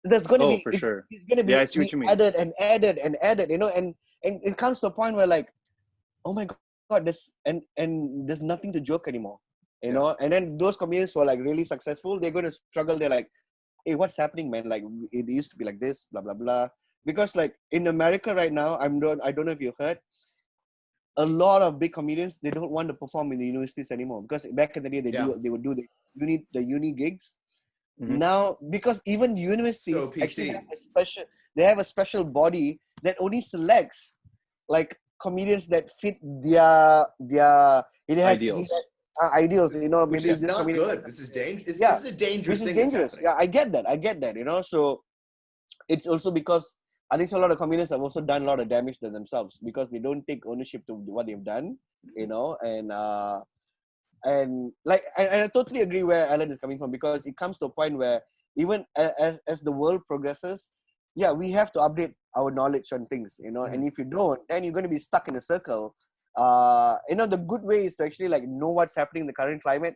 [SPEAKER 2] There's going to be,
[SPEAKER 1] for sure.
[SPEAKER 2] It's going to be,
[SPEAKER 1] I see what you mean.
[SPEAKER 2] added, and it comes to a point where like, oh my God, and there's nothing to joke anymore, and then those comedians who are like really successful, they're going to struggle. They're like, hey, what's happening, man? Like, it used to be like this, blah, blah, blah. Because like in America right now, I don't know if you heard, a lot of big comedians, they don't want to perform in the universities anymore, because back in the day they would do the uni gigs. Now, because even universities actually have a special body that only selects like comedians that fit their
[SPEAKER 1] ideals.
[SPEAKER 2] Ideals,
[SPEAKER 3] Which
[SPEAKER 2] maybe
[SPEAKER 3] is
[SPEAKER 2] this
[SPEAKER 3] not
[SPEAKER 2] comedian,
[SPEAKER 3] good. This is dangerous. This is a dangerous thing.
[SPEAKER 2] Which is dangerous. Yeah, I get that. So it's also because I think a lot of comedians have also done a lot of damage to themselves, because they don't take ownership to what they've done, and I totally agree where Alan is coming from, because it comes to a point where even as the world progresses, we have to update our knowledge on things, you know. And if you don't, then you're going to be stuck in a circle. You know, the good way is to actually like know what's happening in the current climate,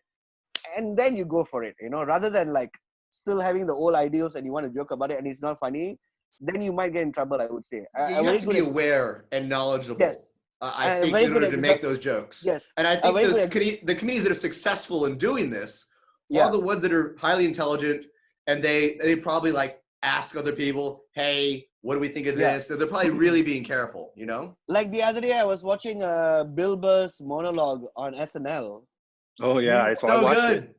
[SPEAKER 2] and then you go for it, you know, rather than like still having the old ideals and you want to joke about it and it's not funny, then you might get in trouble, I would say.
[SPEAKER 3] You have to be aware and knowledgeable.
[SPEAKER 2] Yes.
[SPEAKER 3] I think in order to make those jokes.
[SPEAKER 2] Yes.
[SPEAKER 3] And I think the comedians that are successful in doing this are the ones that are highly intelligent, and they probably like ask other people, hey, what do we think of this? So they're probably really being careful, you know?
[SPEAKER 2] Like the other day I was watching Bill Burr's monologue on SNL.
[SPEAKER 1] Oh yeah, I watched it.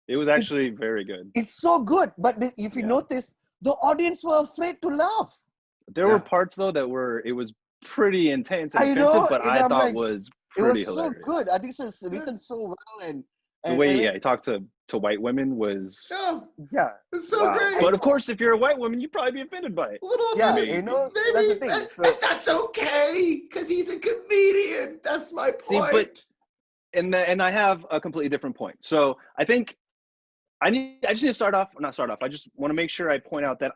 [SPEAKER 1] It was actually very good.
[SPEAKER 2] It's so good, but if you notice, the audience were afraid to laugh.
[SPEAKER 1] There were parts though that it was pretty intense and offensive, but I thought like, was pretty hilarious.
[SPEAKER 2] It was so good. I think it's written so well, and
[SPEAKER 1] the way he talked to white women was
[SPEAKER 3] it's so great.
[SPEAKER 1] But of course, if you're a white woman, you'd probably be offended by it.
[SPEAKER 3] A little
[SPEAKER 2] you know, that's the thing.
[SPEAKER 3] And that's okay, because he's a comedian. That's my point.
[SPEAKER 1] See, and I have a completely different point. So I think I just need to start off. I just want to make sure I point out that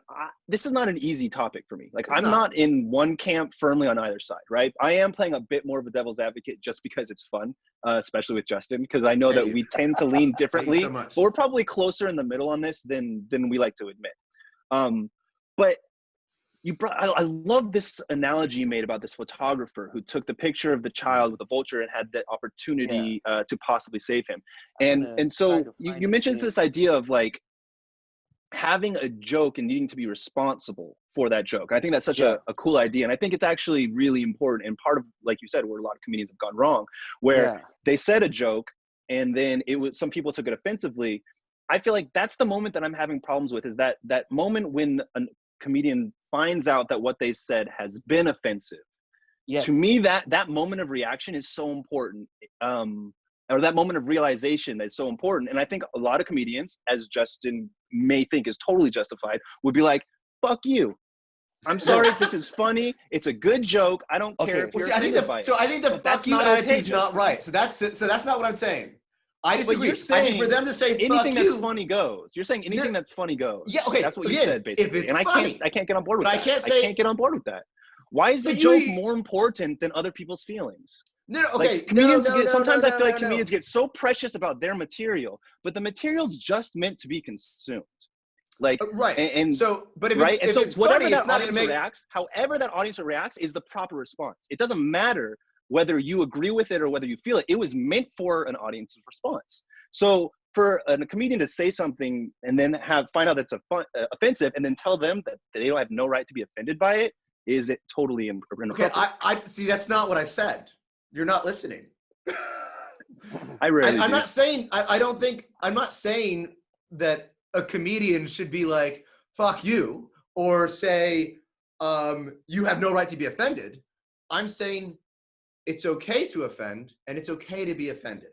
[SPEAKER 1] this is not an easy topic for me. Like I'm not in one camp firmly on either side, right? I am playing a bit more of a devil's advocate just because it's fun, especially with Justin, because I know that we tend to lean differently.
[SPEAKER 3] So
[SPEAKER 1] but we're probably closer in the middle on this than we like to admit. But I love this analogy you made about this photographer who took the picture of the child with the vulture and had the opportunity to possibly save him. And so you mentioned this idea of like having a joke and needing to be responsible for that joke. I think that's such a cool idea. And I think it's actually really important. And part of, like you said, where a lot of comedians have gone wrong, where they said a joke and then some people took it offensively. I feel like that's the moment that I'm having problems with, is that moment when a comedian finds out that what they've said has been offensive. To me, that moment of reaction is so important, or that moment of realization is so important. And I think a lot of comedians, as Justin may think is totally justified, would be like, fuck you. I'm sorry if this is funny. It's a good joke. I don't care if you're offended by it.
[SPEAKER 3] So I think the fuck you attitude's not right. So that's not what I'm saying. I disagree. I think for them to say
[SPEAKER 1] anything that's funny goes. You're saying anything that's funny goes.
[SPEAKER 3] Yeah, okay.
[SPEAKER 1] That's what you said, basically. And
[SPEAKER 3] funny,
[SPEAKER 1] I can't get on board with that. I can't get on board with that. Why is the joke more important than other people's feelings?
[SPEAKER 3] No, okay.
[SPEAKER 1] Like, comedians sometimes I feel like comedians get so precious about their material, but the material's just meant to be consumed. Like
[SPEAKER 3] right. And so, but if
[SPEAKER 1] right,
[SPEAKER 3] it's,
[SPEAKER 1] and so whatever
[SPEAKER 3] funny,
[SPEAKER 1] that audience reacts, however that audience reacts is the proper response. It doesn't matter whether you agree with it or whether you feel it. It was meant for an audience's response. So for a comedian to say something and then find out that's offensive and then tell them that they don't have no right to be offended by it, is it totally inappropriate?
[SPEAKER 3] Okay, I see. That's not what I said. You're not listening.
[SPEAKER 1] I'm
[SPEAKER 3] not saying. I'm not saying that a comedian should be like "fuck you" or say you have no right to be offended. I'm saying it's okay to offend and it's okay to be offended.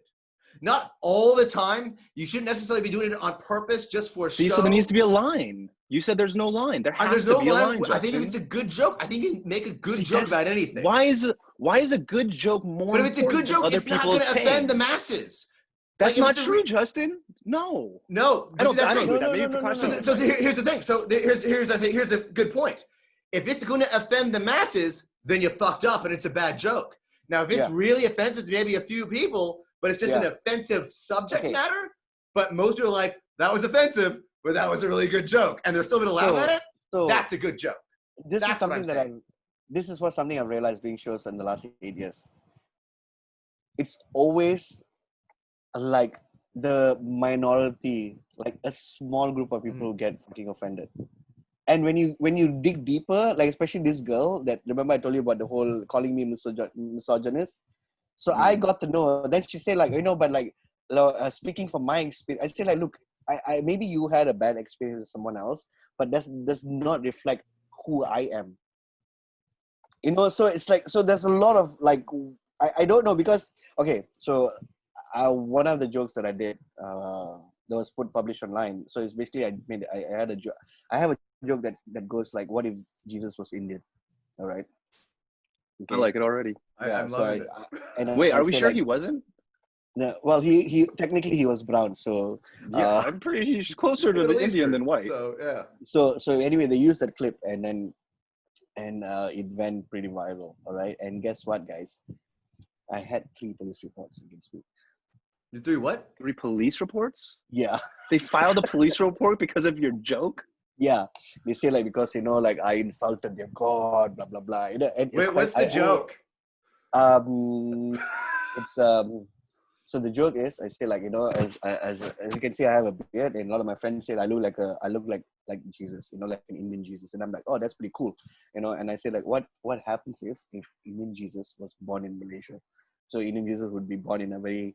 [SPEAKER 3] Not all the time. You shouldn't necessarily be doing it on purpose just for show.
[SPEAKER 1] So there needs to be a line. You said there's no line. There has to be a line, Justin.
[SPEAKER 3] I think if it's a good joke, I think you can make a good joke about anything.
[SPEAKER 1] Why is a good joke more important? But if it's a good joke, it's not going to offend
[SPEAKER 3] the masses.
[SPEAKER 1] That's not true, Justin. No.
[SPEAKER 3] I don't agree with that. Maybe
[SPEAKER 1] Prakash.
[SPEAKER 3] So here's the thing. So here's a good point. If it's going to offend the masses, then you fucked up and it's a bad joke. Now, if it's really offensive to maybe a few people, but it's just an offensive subject matter, but most people are like, that was offensive, but that was a really good joke, and they're still going to laugh at it, that's a good joke.
[SPEAKER 2] This is something I've realized doing shows in the last 8 years. It's always like the minority, like a small group of people who get fucking offended. And when you dig deeper, like especially this girl that, remember I told you about the whole calling me misogynist? So I got to know, then she said like, but like speaking from my experience, I said like, look, I maybe you had a bad experience with someone else, but that does not reflect who I am. So it's like, so there's a lot of like, I don't know, because, okay, so one of the jokes that I did, that was published online. So it's basically, I have a joke that goes like, what if Jesus was Indian? All right.
[SPEAKER 1] Okay. I like it already.
[SPEAKER 3] I'm loving it.
[SPEAKER 1] Wait, are we sure he wasn't?
[SPEAKER 2] No, well, he technically he was brown, so
[SPEAKER 1] yeah, I'm pretty. He's closer to the Indian than white.
[SPEAKER 3] So yeah.
[SPEAKER 2] So anyway, they used that clip, and then it went pretty viral. All right, and guess what, guys? I had 3 police reports against me.
[SPEAKER 3] You 3 what?
[SPEAKER 1] 3 police reports?
[SPEAKER 2] Yeah.
[SPEAKER 1] They filed a police report because of your joke?
[SPEAKER 2] Yeah, they say like because like I insulted their god, blah blah blah. And
[SPEAKER 3] Wait, what's the joke?
[SPEAKER 2] It's so the joke is I say like as you can see I have a beard, and a lot of my friends say I look like Jesus, like an Indian Jesus, and I'm like, oh, that's pretty cool, and I say like what happens if Indian Jesus was born in Malaysia? So Indian Jesus would be born in a very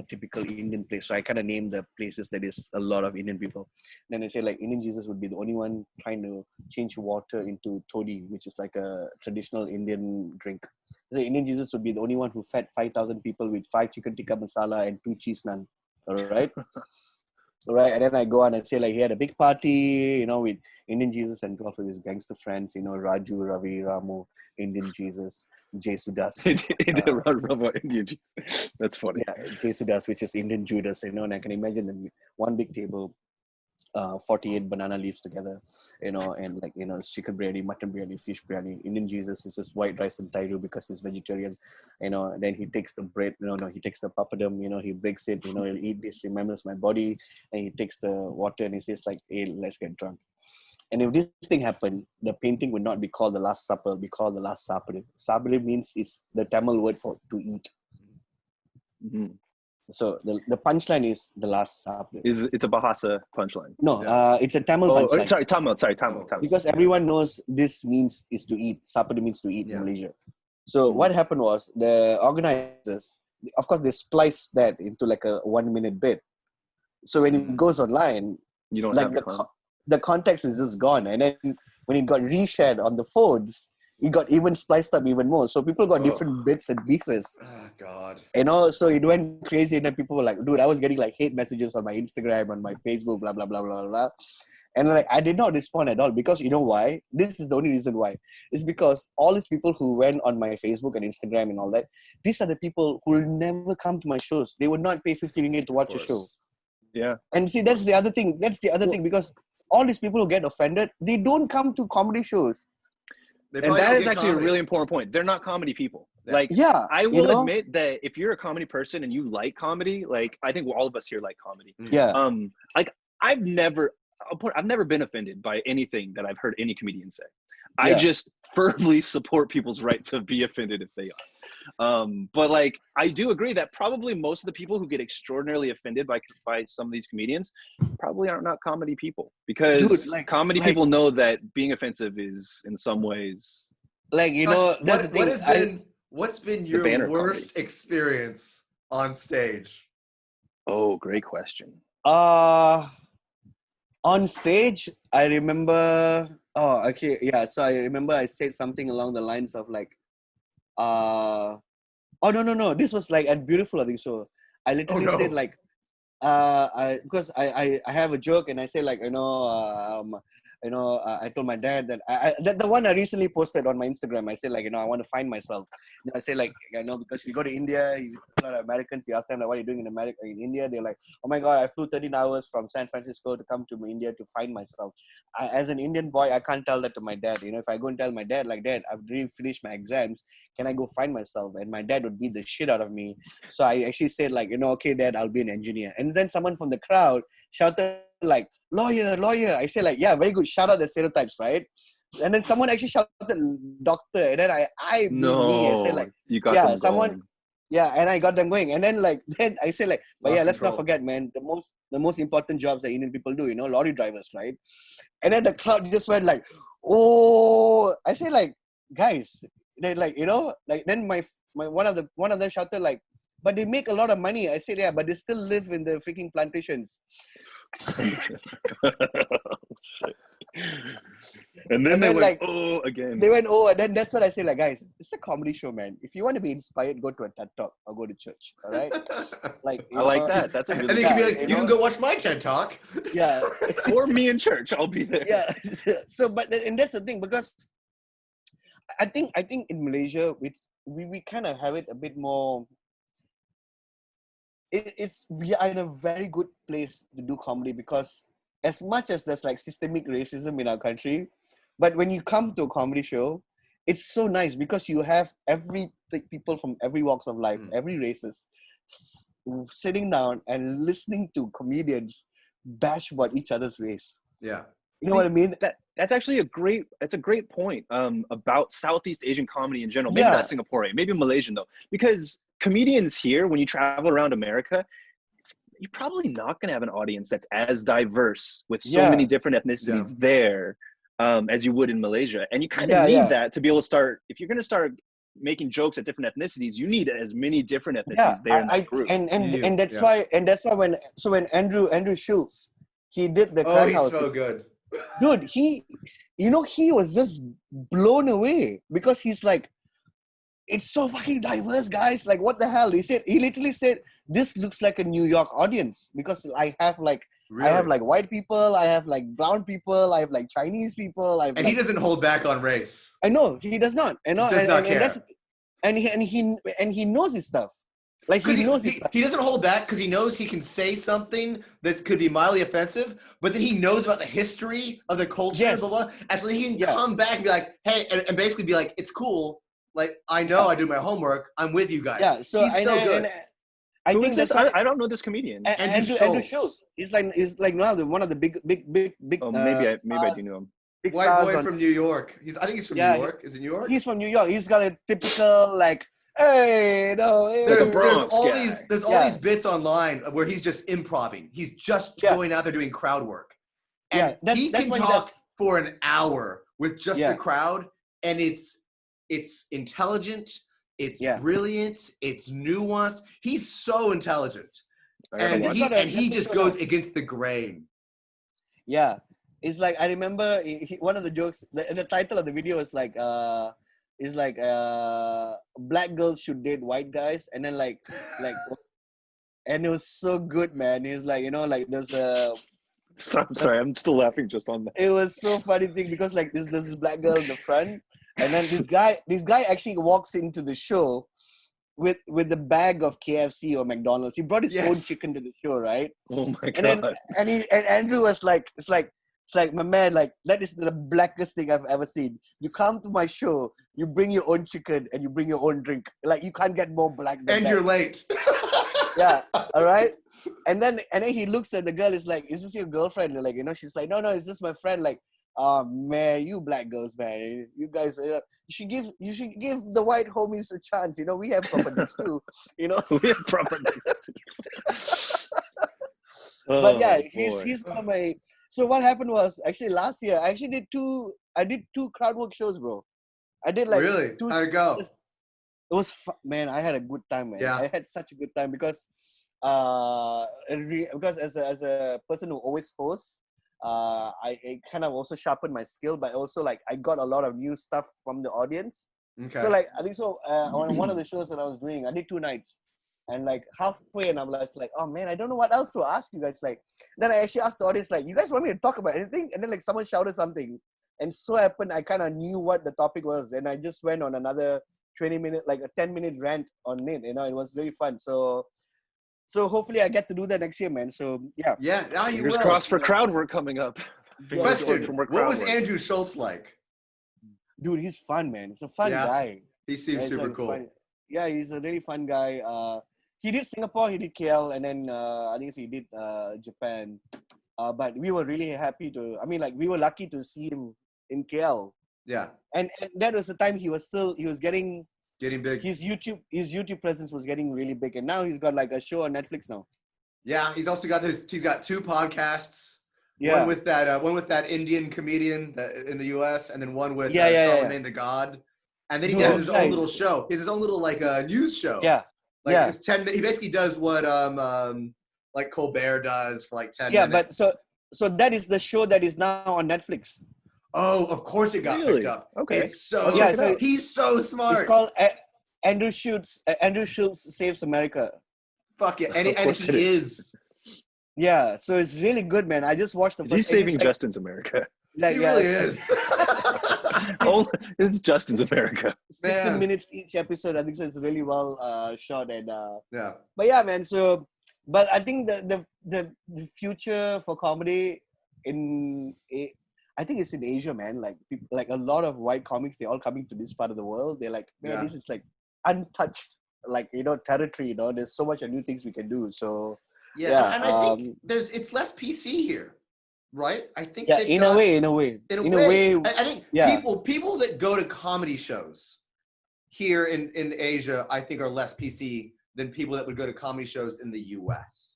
[SPEAKER 2] typical Indian place. So I kind of name the places that is a lot of Indian people. Then I say like Indian Jesus would be the only one trying to change water into toddy, which is like a traditional Indian drink. So Indian Jesus would be the only one who fed 5,000 people with 5 chicken tikka masala and 2 cheese naan. All right. Right, and then I go on and say like he had a big party, with Indian Jesus and 12 of his gangster friends, Raju, Ravi, Ramu, Indian Jesus, Jay Sudas.
[SPEAKER 1] Indian Jesus. That's funny.
[SPEAKER 2] Yeah, Jay Sudas, which is Indian Judas, and I can imagine them one big table, 48 banana leaves together, and like, it's chicken biryani, mutton biryani, fish biryani. Indian Jesus is just white rice and tairu because he's vegetarian, and then he takes the bread, he takes the papadum, he breaks it, he'll eat this, remembers my body, and he takes the water and he says like, hey, let's get drunk. And if this thing happened, the painting would not be called the Last Supper, it would be called the Last Sapade. Sapade means is the Tamil word for to eat.
[SPEAKER 1] Mm-hmm.
[SPEAKER 2] So the punchline is the Last Supper.
[SPEAKER 1] It's a Bahasa punchline?
[SPEAKER 2] No, it's a Tamil punchline.
[SPEAKER 1] Tamil.
[SPEAKER 2] Because everyone knows this means is to eat. Supper means to eat in Malaysia. So what happened was the organizers, of course, they spliced that into like a 1-minute bit. So when it goes online,
[SPEAKER 1] you don't
[SPEAKER 2] like
[SPEAKER 1] have
[SPEAKER 2] the context is just gone. And then when it got reshared on the phones, it got even spliced up even more. So people got different bits and pieces.
[SPEAKER 3] Oh, God.
[SPEAKER 2] So it went crazy. And then people were like, dude, I was getting like hate messages on my Instagram, on my Facebook, blah, blah, blah, blah, blah. And like, I did not respond at all because you know why? This is the only reason why. It's because all these people who went on my Facebook and Instagram and all that, these are the people who will never come to my shows. They would not pay 50 ringgit to watch a show.
[SPEAKER 1] Yeah.
[SPEAKER 2] And see, that's the other thing. Because all these people who get offended, they don't come to comedy shows.
[SPEAKER 1] And that is actually a really important point. They're not comedy people. Like, I will admit that if you're a comedy person and you like comedy, like I think all of us here like comedy.
[SPEAKER 2] Yeah.
[SPEAKER 1] Like I've never been offended by anything that I've heard any comedian say. I just firmly support people's right to be offended if they are. But like, I do agree that probably most of the people who get extraordinarily offended by some of these comedians probably are not comedy people, because comedy people know that being offensive is in some ways
[SPEAKER 2] like, that's the thing.
[SPEAKER 3] What's been your worst experience on stage?
[SPEAKER 1] Oh, great question.
[SPEAKER 2] On stage, I remember. Oh, okay, yeah. So I remember I said something along the lines of like, oh no. This was like at Beautiful, I think so. I literally said like, because I have a joke and I say like, I told my dad that the one I recently posted on my Instagram, I said like, I want to find myself. I say like, because you go to India, you a lot of Americans, you ask them like, what are you doing in India? They're like, oh my God, I flew 13 hours from San Francisco to come to India to find myself. As an Indian boy, I can't tell that to my dad. If I go and tell my dad like, Dad, I've really finished my exams, can I go find myself? And my dad would beat the shit out of me. So I actually said like, okay, Dad, I'll be an engineer. And then someone from the crowd shouted like, lawyer. I say like, yeah, very good. Shout out the stereotypes, right? And then someone actually shouted doctor. And then I say like,
[SPEAKER 1] you got them
[SPEAKER 2] someone
[SPEAKER 1] going.
[SPEAKER 2] Yeah, and I got them going. And then I say like, but let's not forget, man, the most important jobs that Indian people do, lorry drivers, right? And then the crowd just went like, oh, I say like, guys, they like, then my one of them shouted like, but they make a lot of money. I said, yeah, but they still live in the freaking plantations.
[SPEAKER 1] And then they went, like, oh, again.
[SPEAKER 2] They went, oh, and then that's what I say, like, guys, it's a comedy show, man. If you want to be inspired, go to a TED Talk or go to church, all right? Like,
[SPEAKER 1] I like that. That's a really
[SPEAKER 3] and they can be like, you can go watch my TED Talk.
[SPEAKER 2] Yeah.
[SPEAKER 1] Or me in church, I'll be there.
[SPEAKER 2] Yeah. So, and that's the thing, because I think in Malaysia, we kind of have it a bit more, we are in a very good place to do comedy because as much as there's like systemic racism in our country, but when you come to a comedy show, it's so nice because you have people from every walks of life, every races, sitting down and listening to comedians bash about each other's race.
[SPEAKER 3] Yeah.
[SPEAKER 2] You know what I mean?
[SPEAKER 1] That's actually a great point about Southeast Asian comedy in general. Maybe not Singaporean, maybe Malaysian though, because comedians here, when you travel around America, you're probably not going to have an audience that's as diverse with so many different ethnicities there as you would in Malaysia. And you kind of need that to be able to start, if you're going to start making jokes at different ethnicities, you need as many different ethnicities there in that group.
[SPEAKER 2] And that's why when Andrew Schultz, he did the Crowd House.
[SPEAKER 3] Oh, he's so good.
[SPEAKER 2] Dude, he was just blown away because he's like, it's so fucking diverse, guys. Like, what the hell? He literally said, this looks like a New York audience because I have like white people, I have like brown people, I have like Chinese people.
[SPEAKER 3] He doesn't hold back on race.
[SPEAKER 2] I know he does not. I know,
[SPEAKER 3] does not care.
[SPEAKER 2] And he knows his stuff. Like he knows his stuff.
[SPEAKER 3] He doesn't hold back because he knows he can say something that could be mildly offensive, but then he knows about the history of the culture, blah, blah, and so he can come back and be like, hey, and basically be like, it's cool. Like, I know I do my homework. I'm with you guys.
[SPEAKER 2] Yeah, so
[SPEAKER 3] he's so good.
[SPEAKER 1] I think this. I don't know this comedian.
[SPEAKER 2] Andrew Schultz. He's like one of the big.
[SPEAKER 1] Oh, maybe I do know him.
[SPEAKER 3] White boy from New York. I think he's from New York. Is it New York?
[SPEAKER 2] He's from New York. He's got a typical like, hey, no. Hey.
[SPEAKER 3] There's all these bits online where he's just improvising. He's just going out there doing crowd work. And he can talk for an hour with just the crowd, and it's intelligent, it's brilliant, it's nuanced. He's so intelligent. And he just goes against the grain.
[SPEAKER 2] Yeah. It's like, I remember one of the jokes, the title of the video is like, black girls should date white guys. And then like, and it was so good, man. He's like, like there's a...
[SPEAKER 1] I'm sorry, I'm still laughing just on that.
[SPEAKER 2] It was so funny thing because like there's this black girl in the front. And then this guy actually walks into the show with the bag of KFC or McDonald's. He brought his own chicken to the show, right?
[SPEAKER 1] Oh my god!
[SPEAKER 2] And Andrew was like, it's like my man, like that is the blackest thing I've ever seen. You come to my show, you bring your own chicken and you bring your own drink. Like you can't get more black than
[SPEAKER 3] and
[SPEAKER 2] that.
[SPEAKER 3] You're late.
[SPEAKER 2] Yeah, all right. And then he looks at the girl. Is like, is this your girlfriend? Like, she's like, no, is this my friend? Like. Oh man, you black girls, man. You guys, you should give the white homies a chance. We have proper dicks too.
[SPEAKER 1] We have proper dicks too.
[SPEAKER 2] But yeah, he's one of my. So what happened was actually last year I did two crowd work shows, bro. I did like
[SPEAKER 3] really. How'd it go?
[SPEAKER 2] It was man. I had a good time, man.
[SPEAKER 3] Yeah.
[SPEAKER 2] I had such a good time because as a person who always hosts. I kind of also sharpened my skill, but also like I got a lot of new stuff from the audience.
[SPEAKER 3] Okay.
[SPEAKER 2] So like I think so on one of the shows that I was doing, I did 2 nights, and like halfway, and I'm like, oh man, I don't know what else to ask you guys. Like then I actually asked the audience, like, you guys want me to talk about anything? And then like someone shouted something, and so happened I kind of knew what the topic was, and I just went on another 20-minute, like a 10-minute rant on it. It was really fun. So hopefully I get to do that next year, man. So yeah.
[SPEAKER 3] Yeah, now you
[SPEAKER 1] Fingers crossed for crowd work coming up.
[SPEAKER 3] Question: what was Andrew Schultz like?
[SPEAKER 2] Dude, he's fun, man. He's a fun guy.
[SPEAKER 3] He seems super cool.
[SPEAKER 2] Fun. Yeah, he's a really fun guy. He did Singapore, he did KL, and then I think he did Japan. But we were really happy we were lucky to see him in KL.
[SPEAKER 3] Yeah.
[SPEAKER 2] And that was the time he was getting
[SPEAKER 3] big.
[SPEAKER 2] His YouTube presence was getting really big, and now he's got like a show on Netflix now.
[SPEAKER 3] Yeah, he's also got he's got 2 podcasts.
[SPEAKER 2] Yeah.
[SPEAKER 3] One with that Indian comedian in the US, and then one with Charlemagne the God. And then he does his own little show. He has his own little like news show.
[SPEAKER 2] Yeah.
[SPEAKER 3] Like it's 10 minutes. He basically does what like Colbert does for like 10 minutes.
[SPEAKER 2] Yeah, but so that is the show that is now on Netflix.
[SPEAKER 3] Oh, of course it got picked up.
[SPEAKER 1] Okay.
[SPEAKER 3] It's so he's so smart.
[SPEAKER 2] It's called Andrew Schultz Saves America.
[SPEAKER 3] Fuck yeah. And he is.
[SPEAKER 2] Yeah, so it's really good, man. I just watched the first.
[SPEAKER 1] He's saving Justin's America.
[SPEAKER 3] Like, he really is.
[SPEAKER 1] It's Justin's America.
[SPEAKER 2] 16 minutes each episode. I think so. It's really well shot and
[SPEAKER 3] yeah.
[SPEAKER 2] But yeah, man. So but I think the future for comedy I think it's in Asia, man. Like people, like a lot of white comics, they're all coming to this part of the world. They're like, man, this is like untouched, like, you know, territory. You know, there's so much new things we can do. So
[SPEAKER 3] and I think it's less PC here, right? I think
[SPEAKER 2] in a way.
[SPEAKER 3] I think people that go to comedy shows here in Asia, I think, are less PC than people that would go to comedy shows in the US.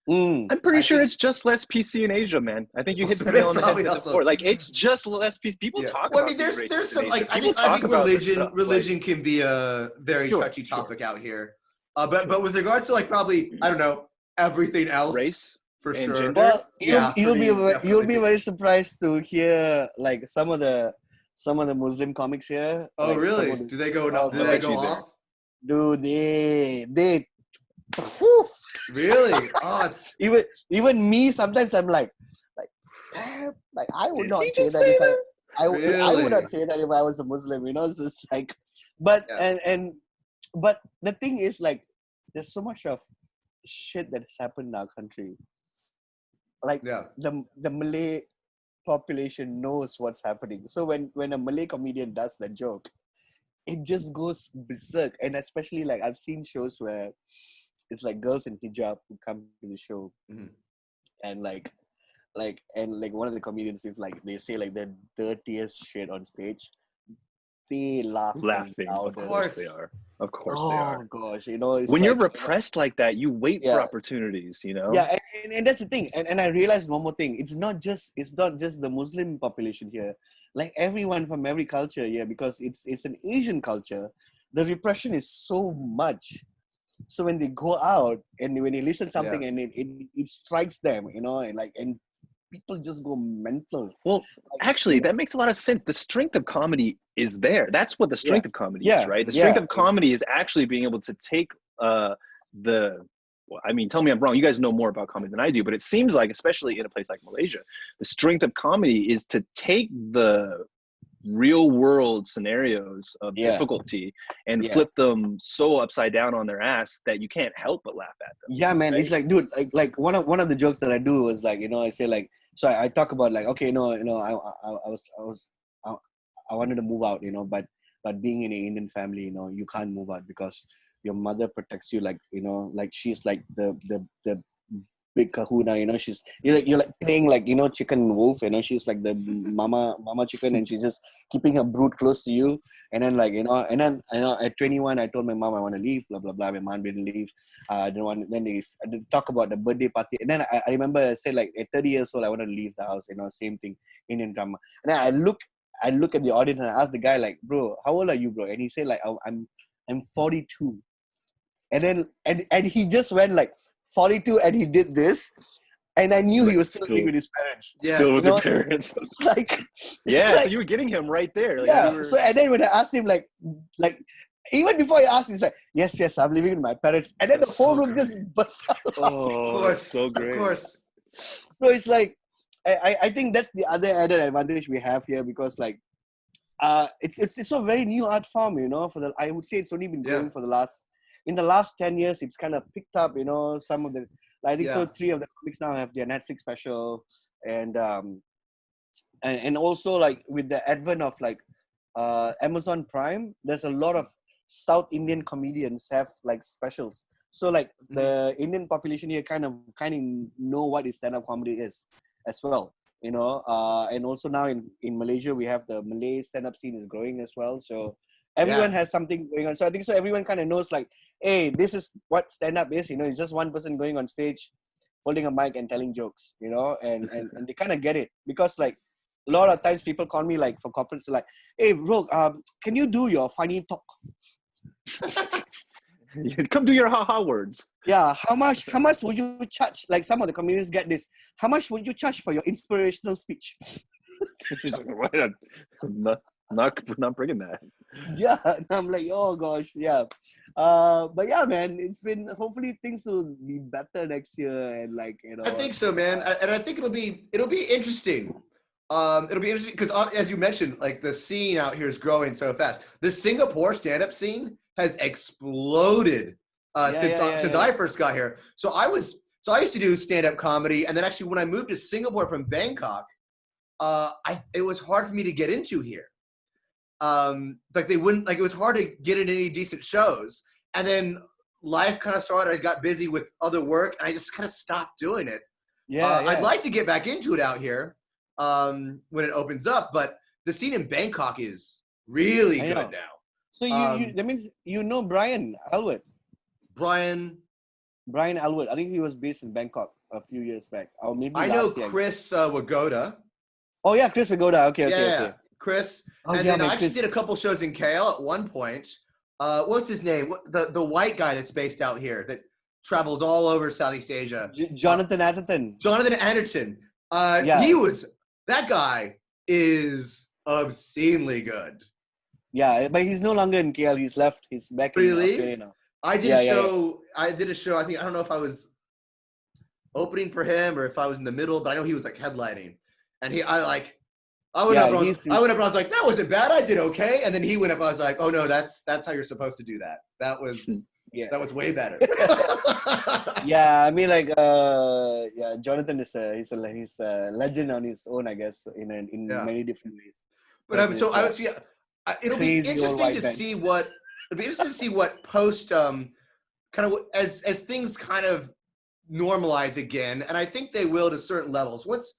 [SPEAKER 1] I'm pretty sure it's just less PC in Asia, man. I think you hit the nail on the head before. Like, it's just less PC. People talk about.
[SPEAKER 3] I mean, there's some like I think religion can be a very touchy topic out here. But with regards to like probably I don't know everything else,
[SPEAKER 1] race
[SPEAKER 3] for sure.
[SPEAKER 2] Well, you'll be very surprised to hear like some of the Muslim comics here.
[SPEAKER 3] Oh,
[SPEAKER 2] like,
[SPEAKER 3] really? Do they go off?
[SPEAKER 2] Dude, they
[SPEAKER 3] really? Oh, it's
[SPEAKER 2] even me. Sometimes I'm like, damn, like I would not say that if I would not say that if I was a Muslim. You know, it's just like, but but the thing is like, there's so much of shit that has happened in our country. Like the Malay population knows what's happening. So when a Malay comedian does that joke, it just goes berserk. And especially like I've seen shows where it's like girls in hijab who come to the show, and like one of the comedians, if like they say like the dirtiest shit on stage, they laughing.
[SPEAKER 1] Of course they are. Of course they are.
[SPEAKER 2] Oh gosh, you know,
[SPEAKER 1] when you're repressed like that, you wait for opportunities, you know.
[SPEAKER 2] Yeah, and that's the thing. And I realized one more thing. It's not just the Muslim population here. Like everyone from every culture here, because it's an Asian culture. The repression is so much. So when they go out and when they listen to something and it strikes them, you know, and people just go mental.
[SPEAKER 1] Well, actually, that makes a lot of sense. The strength of comedy is there. That's what the strength of comedy is, right? The strength of comedy is actually being able to take I mean, tell me I'm wrong. You guys know more about comedy than I do, but it seems like, especially in a place like Malaysia, the strength of comedy is to take the real world scenarios of difficulty and flip them so upside down on their ass that you can't help but laugh at them.
[SPEAKER 2] Yeah, man. Right? It's like, dude, like one of the jokes that I do was like, you know, I say like, so I talk about like, okay, I wanted to move out, you know, but being in an Indian family, you know, you can't move out because your mother protects you, like, you know, like she's like the big kahuna, you know, you're like playing like, you know, chicken wolf, you know, she's like the mama chicken, and she's just keeping her brood close to you. And then like, you know, at 21 I told my mom I want to leave, blah blah blah. My mom didn't leave. I didn't want. Then I didn't talk about the birthday party, and then I remember I said like at 30 years old I want to leave the house, you know, same thing, Indian drama. And then I look at the audience and I ask the guy like, bro, how old are you, bro? And he said like, I'm 42. And then and he just went like 42, and he did this, and I knew he was still living with his parents.
[SPEAKER 1] Yeah, still with his parents.
[SPEAKER 2] It's like,
[SPEAKER 1] so you were getting him right there. Like,
[SPEAKER 2] So and then when I asked him like even before I asked, he's like, yes, I'm living with my parents, and then the whole room just burst out.
[SPEAKER 1] Oh, of course, so great.
[SPEAKER 3] Of course.
[SPEAKER 2] So it's like, I think that's the other added advantage we have here, because like, it's a very new art form, you know. I would say it's only been growing in the last 10 years, it's kind of picked up, you know. Some of the, I think so 3 of the comics now have their Netflix special, and also like with the advent of like Amazon Prime, there's a lot of South Indian comedians have like specials. So like the Indian population here kind of know what is stand-up comedy is as well, you know. And also now in Malaysia, we have the Malay stand-up scene is growing as well. So everyone has something going on. So I think so everyone kind of knows like, hey, this is what stand-up is, you know. It's just one person going on stage, holding a mic and telling jokes, you know. And they kind of get it, because like a lot of times people call me like for corporates like, hey bro, can you do your funny talk?
[SPEAKER 1] Come do your ha-ha words.
[SPEAKER 2] Yeah, how much would you charge? Like some of the comedians get this. How much would you charge for your inspirational speech?
[SPEAKER 1] Not bringing that.
[SPEAKER 2] Yeah, and I'm like, oh gosh, yeah. But yeah, man, it's been, hopefully things will be better next year, and like, you know.
[SPEAKER 3] I think so, man, and I think it'll be interesting. It'll be interesting because, as you mentioned, like the scene out here is growing so fast. The Singapore stand-up scene has exploded since I first got here. So I used to do stand-up comedy, and then actually when I moved to Singapore from Bangkok, it was hard for me to get into here. It was hard to get into any decent shows, and then life kind of started. I got busy with other work, and I just kind of stopped doing it. I'd like to get back into it out here when it opens up, but the scene in Bangkok is really good now.
[SPEAKER 2] So that means you know Brian Elwood.
[SPEAKER 3] Brian
[SPEAKER 2] Elwood. I think he was based in Bangkok a few years back. Or maybe
[SPEAKER 3] I know Chris Wagoda.
[SPEAKER 2] Oh yeah, Chris Wagoda. Okay.
[SPEAKER 3] Chris. I actually did a couple shows in KL at one point. What's his name? The white guy that's based out here that travels all over Southeast Asia.
[SPEAKER 2] Jonathan Atherton.
[SPEAKER 3] Jonathan Anderton. That guy is obscenely good.
[SPEAKER 2] Yeah, but he's no longer in KL. He's left. He's back in Australia now.
[SPEAKER 3] I did a show. I don't know if I was opening for him or if I was in the middle, but I know he was like headlining. And I went up and I was like, that wasn't bad. I did okay. And then he went up. I was like, oh no, that's how you're supposed to do that. That was way better.
[SPEAKER 2] Yeah, I mean, Jonathan he's a legend on his own, I guess, in many different ways.
[SPEAKER 3] But it'll be interesting to see what post kind of as things kind of normalize again, and I think they will to certain levels. Once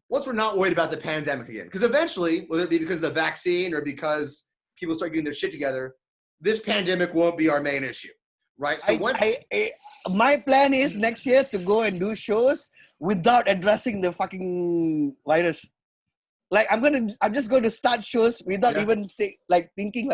[SPEAKER 3] we're not worried about the pandemic again, because eventually, whether it be because of the vaccine or because people start getting their shit together, this pandemic won't be our main issue, right? So
[SPEAKER 2] my plan is next year to go and do shows without addressing the fucking virus. Like I'm just going to start shows without even thinking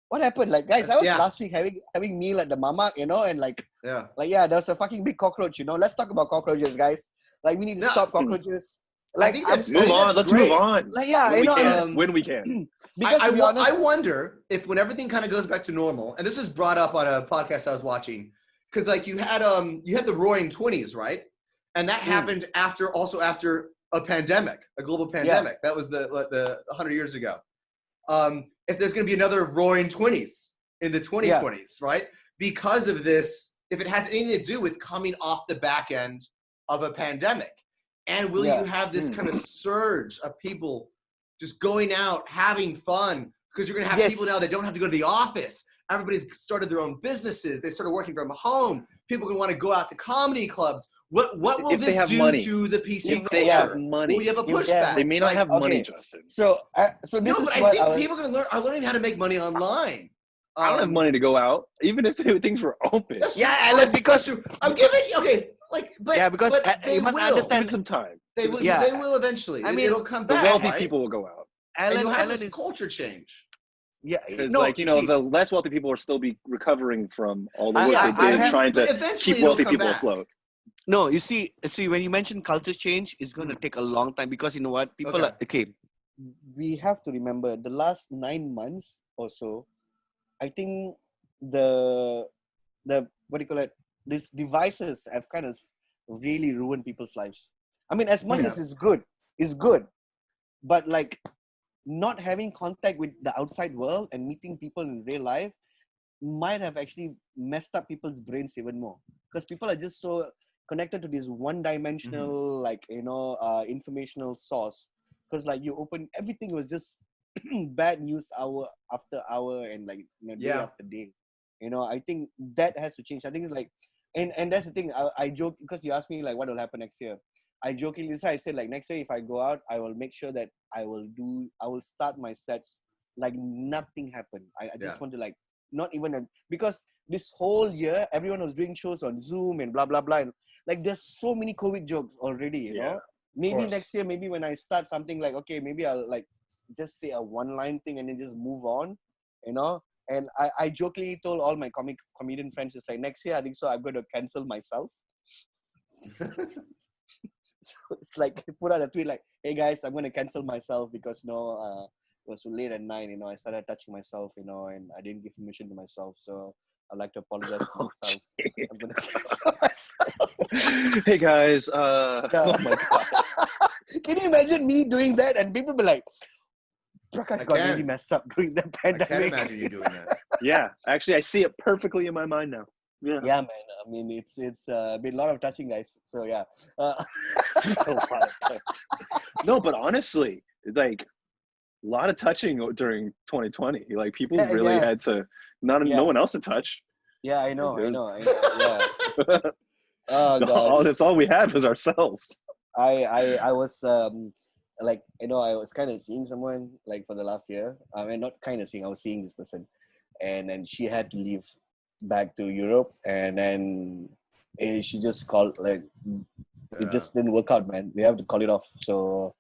[SPEAKER 2] what happened? Like, guys, I was last week having meal at the mama, and there was a fucking big cockroach, Let's talk about cockroaches, guys. Like, we need to stop cockroaches. Like,
[SPEAKER 1] let's move on.
[SPEAKER 2] Like,
[SPEAKER 1] when we can.
[SPEAKER 3] Because I wonder if when everything kind of goes back to normal, and this is brought up on a podcast I was watching, because like you had the Roaring '20s, right? And that happened after a pandemic, a global pandemic. That was the 100 years ago. If there's going to be another Roaring '20s in the 2020s, right? Because of this, if it has anything to do with coming off the back end of a pandemic, and will you have this kind of surge of people just going out, having fun, because you're going to have people now that don't have to go to the office. Everybody's started their own businesses. They started working from home. People can want to go out to comedy clubs. What will this do to the PC culture?
[SPEAKER 1] They have money.
[SPEAKER 3] Will you have a pushback?
[SPEAKER 1] They may not have money, Justin.
[SPEAKER 2] So this is what
[SPEAKER 3] I think people are learning how to make money online.
[SPEAKER 1] I don't have money to go out, even if things were open.
[SPEAKER 2] Because
[SPEAKER 3] I'm giving because
[SPEAKER 2] you must understand.
[SPEAKER 1] Give it some time.
[SPEAKER 3] They will eventually. I mean, it'll come back.
[SPEAKER 1] The wealthy people will go out.
[SPEAKER 3] And you'll have this culture change.
[SPEAKER 1] Yeah, because the less wealthy people will still be recovering from all the work they did trying to keep wealthy people afloat.
[SPEAKER 2] No, you see, when you mention culture change, it's going to take a long time because you know what? People are we have to remember the last 9 months or so. I think the what do you call it? These devices have kind of really ruined people's lives. I mean, as much as it's good, but like not having contact with the outside world and meeting people in real life might have actually messed up people's brains even more because people are just so connected to this one-dimensional informational source. Because like you open everything was just bad news hour after hour and day after day. I think that has to change. I think it's like, and that's the thing. I joke because you asked me like what will happen next year. I jokingly said like next year if I go out, I will make sure that I will start my sets like nothing happened. I just want to like not even because this whole year everyone was doing shows on Zoom and blah blah blah. And, like there's so many COVID jokes already. You know, maybe next year, maybe when I start something like maybe I'll like just say a one-line thing and then just move on. And I jokingly told all my comedian friends, it's like next year I think so I'm going to cancel myself. So it's like put out a tweet like, hey guys, I'm going to cancel myself because it was too late at night, I started touching myself, and I didn't give permission to myself. So I'd like to apologize to myself. I'm going to cancel myself.
[SPEAKER 1] Hey guys, oh my God.
[SPEAKER 2] Can you imagine me doing that? And people be like, Prakash got really messed up during the pandemic.
[SPEAKER 3] I can't imagine you doing that.
[SPEAKER 1] Yeah, actually I see it perfectly in my mind now.
[SPEAKER 2] Yeah, man. I mean, it's been a lot of touching, guys. So yeah.
[SPEAKER 1] No, but honestly, like a lot of touching during 2020. Like people really had to no one else to touch.
[SPEAKER 2] Yeah, I know. Yeah. Oh gosh.
[SPEAKER 1] That's all we had was ourselves.
[SPEAKER 2] I was like, I was kind of seeing someone like for the last year. I mean, not kind of seeing. I was seeing this person, and then she had to leave back to Europe, and then she just called, like, it just didn't work out, man. We have to call it off. So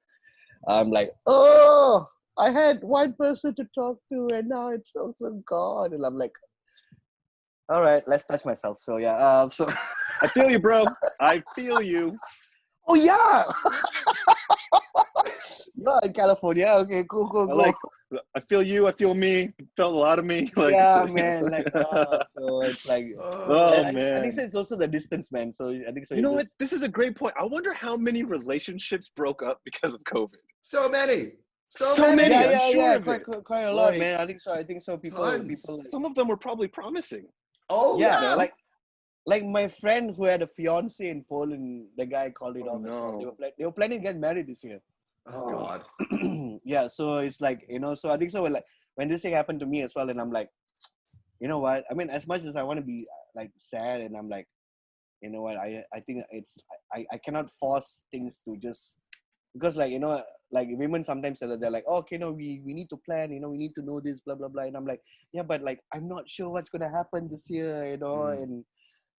[SPEAKER 2] I'm like, oh, I had one person to talk to, and now it's also gone. And I'm like, all right, let's touch myself. So yeah, so
[SPEAKER 1] I feel you, bro. I feel you.
[SPEAKER 2] Oh yeah. You're in California. Okay, cool.
[SPEAKER 1] I feel you. I feel me. Felt a lot of me. Like,
[SPEAKER 2] yeah, man. Like, so it's like,
[SPEAKER 1] man.
[SPEAKER 2] I think it's also the distance, man. So I think so.
[SPEAKER 1] You know what? This is a great point. I wonder how many relationships broke up because of COVID.
[SPEAKER 3] So many.
[SPEAKER 2] Yeah. Quite a lot, man. I think so. People.
[SPEAKER 1] Some of them were probably promising.
[SPEAKER 3] Oh yeah.
[SPEAKER 2] Like my friend who had a fiance in Poland, the guy called it off. No. They were planning to get married this year.
[SPEAKER 3] Oh God.
[SPEAKER 2] Yeah, so it's like, so I think so. Like when this thing happened to me as well, and I'm like, you know what? I mean, as much as I want to be like sad, and I'm like, you know what? I think I cannot force things to just, because like, like women sometimes say that they're like, oh, okay, no, we need to plan, we need to know this, blah blah blah, and I'm like, yeah, but like I'm not sure what's gonna happen this year, and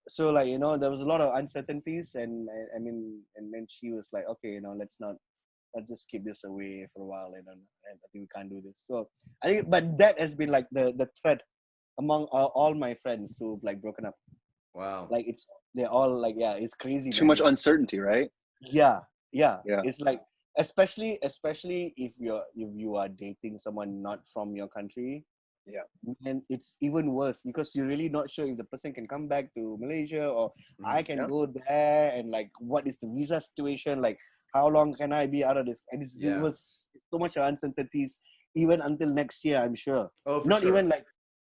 [SPEAKER 2] so like, there was a lot of uncertainties, and I mean, and then she was like, okay, let's just keep this away for a while, and I think we can't do this. So I think, but that has been like the thread among all my friends who've like broken up.
[SPEAKER 3] Wow.
[SPEAKER 2] Like they're all like, yeah, it's crazy.
[SPEAKER 1] Too much uncertainty, right?
[SPEAKER 2] Yeah. It's like, especially if you are dating someone not from your country.
[SPEAKER 1] Yeah.
[SPEAKER 2] And it's even worse because you're really not sure if the person can come back to Malaysia, or I can go there, and like, what is the visa situation? Like, how long can I be out of this? And it was so much uncertainties even until next year, I'm sure.
[SPEAKER 3] Oh, for
[SPEAKER 2] not
[SPEAKER 3] sure.
[SPEAKER 2] even like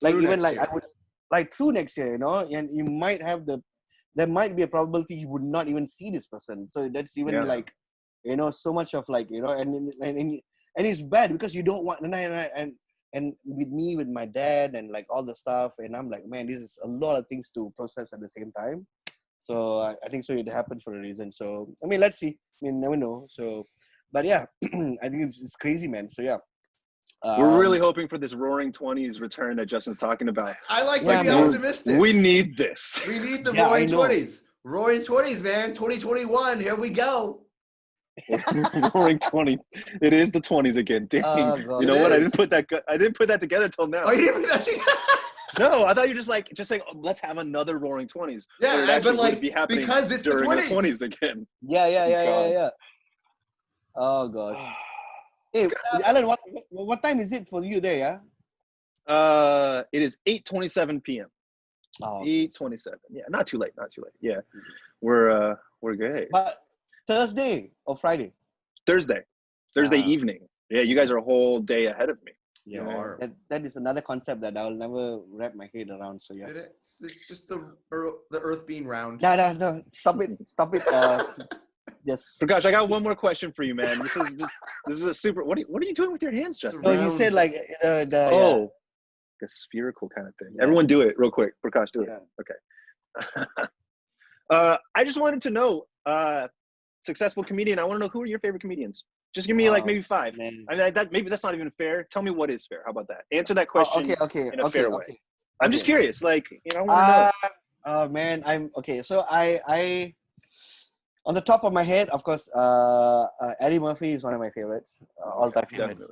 [SPEAKER 2] even like year. I would like through next year, and you might have there might be a probability you would not even see this person. So that's even like, so much of like, and it's bad because you don't want, and with me, with my dad, and like all the stuff, and I'm like, man, this is a lot of things to process at the same time. So I think so it happened for a reason. So I mean, let's see. I mean, never know. So, but yeah, I think it's crazy, man. So yeah,
[SPEAKER 1] we're really hoping for this Roaring 20s return that Justin's talking about.
[SPEAKER 3] I like to be optimistic.
[SPEAKER 1] We need this.
[SPEAKER 3] We need the Roaring 20s. Roaring 20s, man. 2021. Here we go.
[SPEAKER 1] Roaring 20. It is the 20s again. Dang. You know what? I didn't put that together till now.
[SPEAKER 3] Oh, you didn't put that together?
[SPEAKER 1] No, I thought you were just saying, oh, let's have another Roaring 20s.
[SPEAKER 3] Yeah, but like,
[SPEAKER 1] be happening
[SPEAKER 3] because it's
[SPEAKER 1] during
[SPEAKER 3] the 20s.
[SPEAKER 1] The 20s again.
[SPEAKER 2] Yeah. Oh gosh. Hey, Alan, what time is it for you there?
[SPEAKER 1] Yeah. It is 8:27 p.m.
[SPEAKER 2] Oh,
[SPEAKER 1] 8:27. Yeah, not too late. Yeah, we're good.
[SPEAKER 2] But Thursday or Friday?
[SPEAKER 1] Thursday evening. Yeah, you guys are a whole day ahead of me.
[SPEAKER 2] Yeah, that is another concept that I'll never wrap my head around. So yeah,
[SPEAKER 3] it's just the Earth being round.
[SPEAKER 2] No, stop it. Yes.
[SPEAKER 1] Prakash, I got one more question for you, man. This is a super. What are you doing with your hands, Justin?
[SPEAKER 2] No, you said like
[SPEAKER 1] a spherical kind of thing. Yeah. Everyone, do it real quick. Prakash, do it. Okay. I just wanted to know, successful comedian. I want to know, who are your favorite comedians? Just give me like maybe 5. Man. I mean, maybe that's not even fair. Tell me what is fair. How about that? Answer that question in a fair way. I'm just curious. Like, I want to know.
[SPEAKER 2] Oh man, I'm okay. So I on the top of my head, of course, Eddie Murphy is one of my favorites, all-time favorites.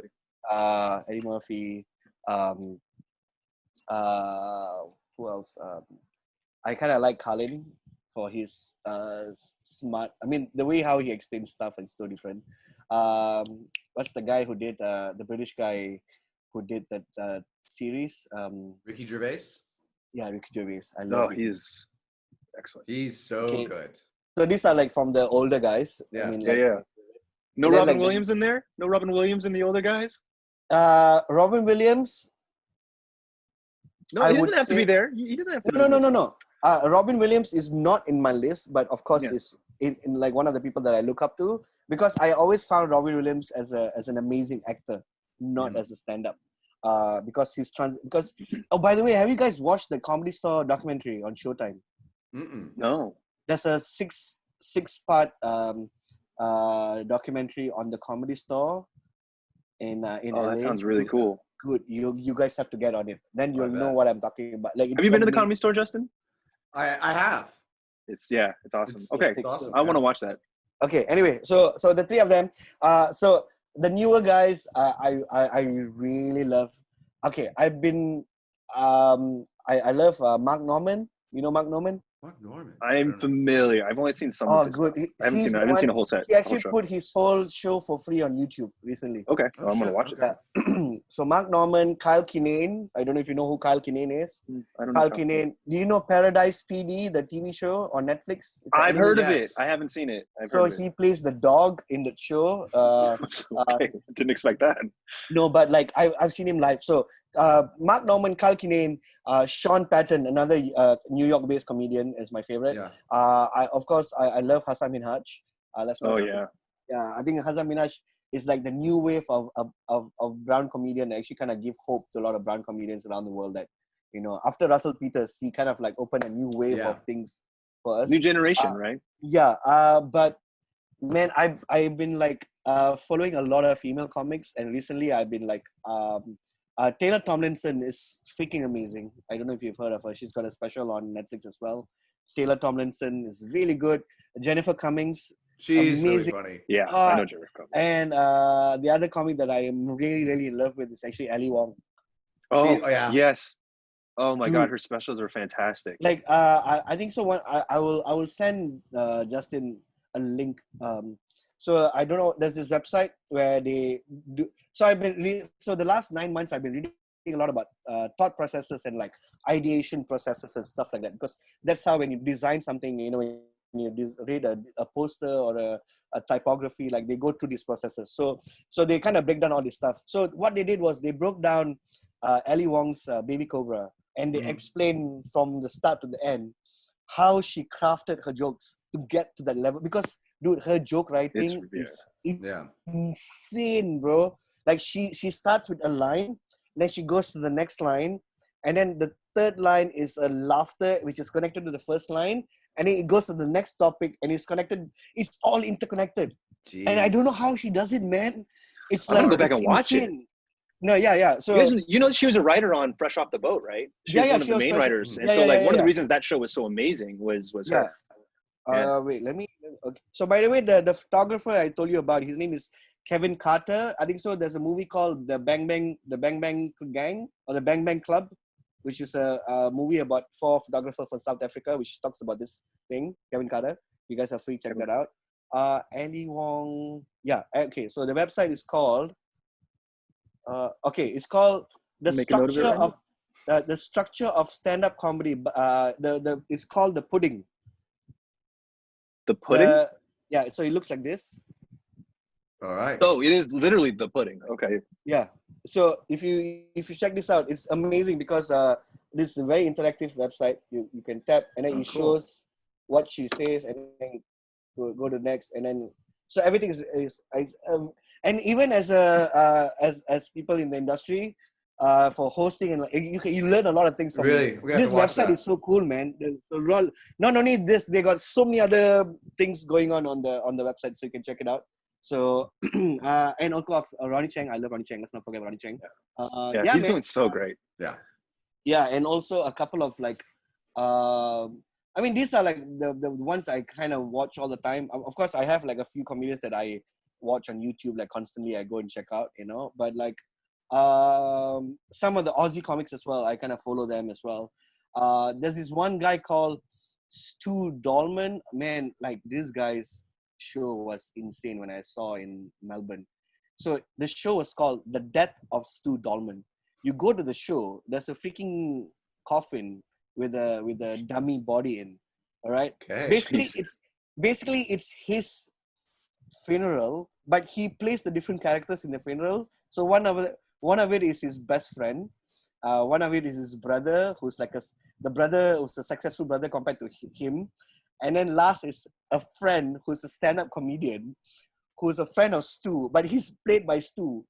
[SPEAKER 2] Definitely. Eddie Murphy. Who else? I kind of like Colin for his smart. I mean, the way how he explains stuff is so different. What's the guy who did the British guy who did that series?
[SPEAKER 3] Ricky Gervais.
[SPEAKER 2] Yeah, Ricky Gervais. I love him.
[SPEAKER 1] He's excellent.
[SPEAKER 3] He's so good.
[SPEAKER 2] So these are like from the older guys.
[SPEAKER 3] Yeah.
[SPEAKER 2] I mean,
[SPEAKER 1] No Robin Williams in there? No Robin Williams in the older guys?
[SPEAKER 2] Robin Williams.
[SPEAKER 1] No, he doesn't have to be there. He doesn't have to.
[SPEAKER 2] No. Robin Williams is not in my list, but of course is in like one of the people that I look up to, because I always found Robin Williams as an amazing actor, not as a stand-up. Because by the way, have you guys watched the Comedy Store documentary on Showtime?
[SPEAKER 1] No.
[SPEAKER 2] There's a six-part documentary on the Comedy Store in LA.
[SPEAKER 1] That sounds really cool.
[SPEAKER 2] Good. You guys have to get on it. Then you'll know what I'm talking about. Like,
[SPEAKER 1] have you been to the Comedy Store, Justin?
[SPEAKER 3] I have.
[SPEAKER 1] It's awesome. It's
[SPEAKER 3] awesome.
[SPEAKER 1] I want to watch that.
[SPEAKER 2] Okay. Anyway, so the three of them. So the newer guys, I really love. Okay, I've been. I love Mark Norman. You know Mark Norman?
[SPEAKER 3] Mark Norman.
[SPEAKER 1] I'm familiar. I've only seen some of his
[SPEAKER 2] good.
[SPEAKER 1] I haven't seen a whole set.
[SPEAKER 2] He actually put his whole show for free on YouTube recently.
[SPEAKER 1] Okay. I'm going to watch it.
[SPEAKER 2] So Mark Norman, Kyle Kinane. I don't know if you know who Kyle Kinane is.
[SPEAKER 1] I don't know.
[SPEAKER 2] Kyle Kinane. Do you know Paradise PD, the TV show on Netflix?
[SPEAKER 1] I've heard of it. I haven't seen it.
[SPEAKER 2] He plays the dog in the show.
[SPEAKER 1] Okay. Didn't expect that.
[SPEAKER 2] No, but like I've seen him live. So Mark Norman, Kyle Kinane, Sean Patton, another New York-based comedian, is my favorite.
[SPEAKER 3] Yeah.
[SPEAKER 2] I love Hassan Minhaj. Yeah, I think Hassan Minhaj is like the new wave of brown comedian. Actually, kind of give hope to a lot of brown comedians around the world that, you know, after Russell Peters, he kind of like opened a new wave of things for us.
[SPEAKER 1] New generation, right?
[SPEAKER 2] Yeah. But man, I've been like following a lot of female comics, and recently I've been like Taylor Tomlinson is freaking amazing. I don't know if you've heard of her. She's got a special on Netflix as well. Taylor Tomlinson is really good. Jennifer Cummings,
[SPEAKER 3] she's
[SPEAKER 2] amazing.
[SPEAKER 3] really funny.
[SPEAKER 1] Yeah, I know Jennifer Cummings.
[SPEAKER 2] And the other comic that I am really, really in love with is actually Ali Wong.
[SPEAKER 1] Yes. Oh my God, her specials are fantastic.
[SPEAKER 2] Like I think so. I will send Justin a link. So I don't know. There's this website where they do. So the last 9 months I've been reading a lot about thought processes and like ideation processes and stuff like that, because that's how when you design something, you know, when you read a poster or a typography, like they go through these processes. So they kind of break down all this stuff. So what they did was they broke down Ali Wong's Baby Cobra, and they explained from the start to the end how she crafted her jokes to get to that level. Because dude, her joke writing is insane, bro. Like she starts with a line, then she goes to the next line, and then the third line is a laughter which is connected to the first line, and then it goes to the next topic and it's connected. It's all interconnected. Jeez. And I don't know how she does it, man. It's like,
[SPEAKER 1] go back and watch it.
[SPEAKER 2] No, yeah. So
[SPEAKER 1] you know, she was a writer on Fresh Off the Boat, right? She was one of the main writers, and so one of the reasons that show was so amazing was her.
[SPEAKER 2] Wait, let me. Okay. So by the way, the photographer I told you about, his name is Kevin Carter. I think so. There's a movie called The Bang Bang Gang or The Bang Bang Club, which is a movie about 4 photographers from South Africa, which talks about this thing. Kevin Carter. You guys are free to check that out. Ali Wong. Yeah. Okay. So the website is called. It's called the structure of stand-up comedy. It's called The Pudding.
[SPEAKER 1] The Pudding?
[SPEAKER 2] So it looks like this.
[SPEAKER 3] All right.
[SPEAKER 1] Oh, it is literally The Pudding. Okay.
[SPEAKER 2] Yeah. So if you check this out, it's amazing because this is a very interactive website. You can tap and then it shows what she says, and then go to next, and then so everything is and even as as people in the industry, for hosting, and you learn a lot of things from it. This website is so cool, man. So not only this, they got so many other things going on the website, so you can check it out. So and of course Ronnie Cheng, I love Ronnie Cheng. Let's not forget Ronnie Cheng.
[SPEAKER 1] He's doing so great.
[SPEAKER 2] Yeah, and also a couple of like I mean, these are like the ones I kind of watch all the time. Of course, I have like a few comedians that I watch on YouTube like constantly. I go and check out, you know. But like some of the Aussie comics as well, I kind of follow them as well. There's this one guy called Stu Dolman. Man, like this guy's show was insane when I saw in Melbourne. So the show was called The Death of Stu Dolman. You go to the show, there's a freaking coffin with a dummy body in. All right. Okay. Basically it's his funeral, but he plays the different characters in the funeral. So one of it is his best friend. One of it is his brother, who's like the brother who's a successful brother compared to him. And then last is a friend who's a stand-up comedian, who's a friend of Stu, but he's played by Stu.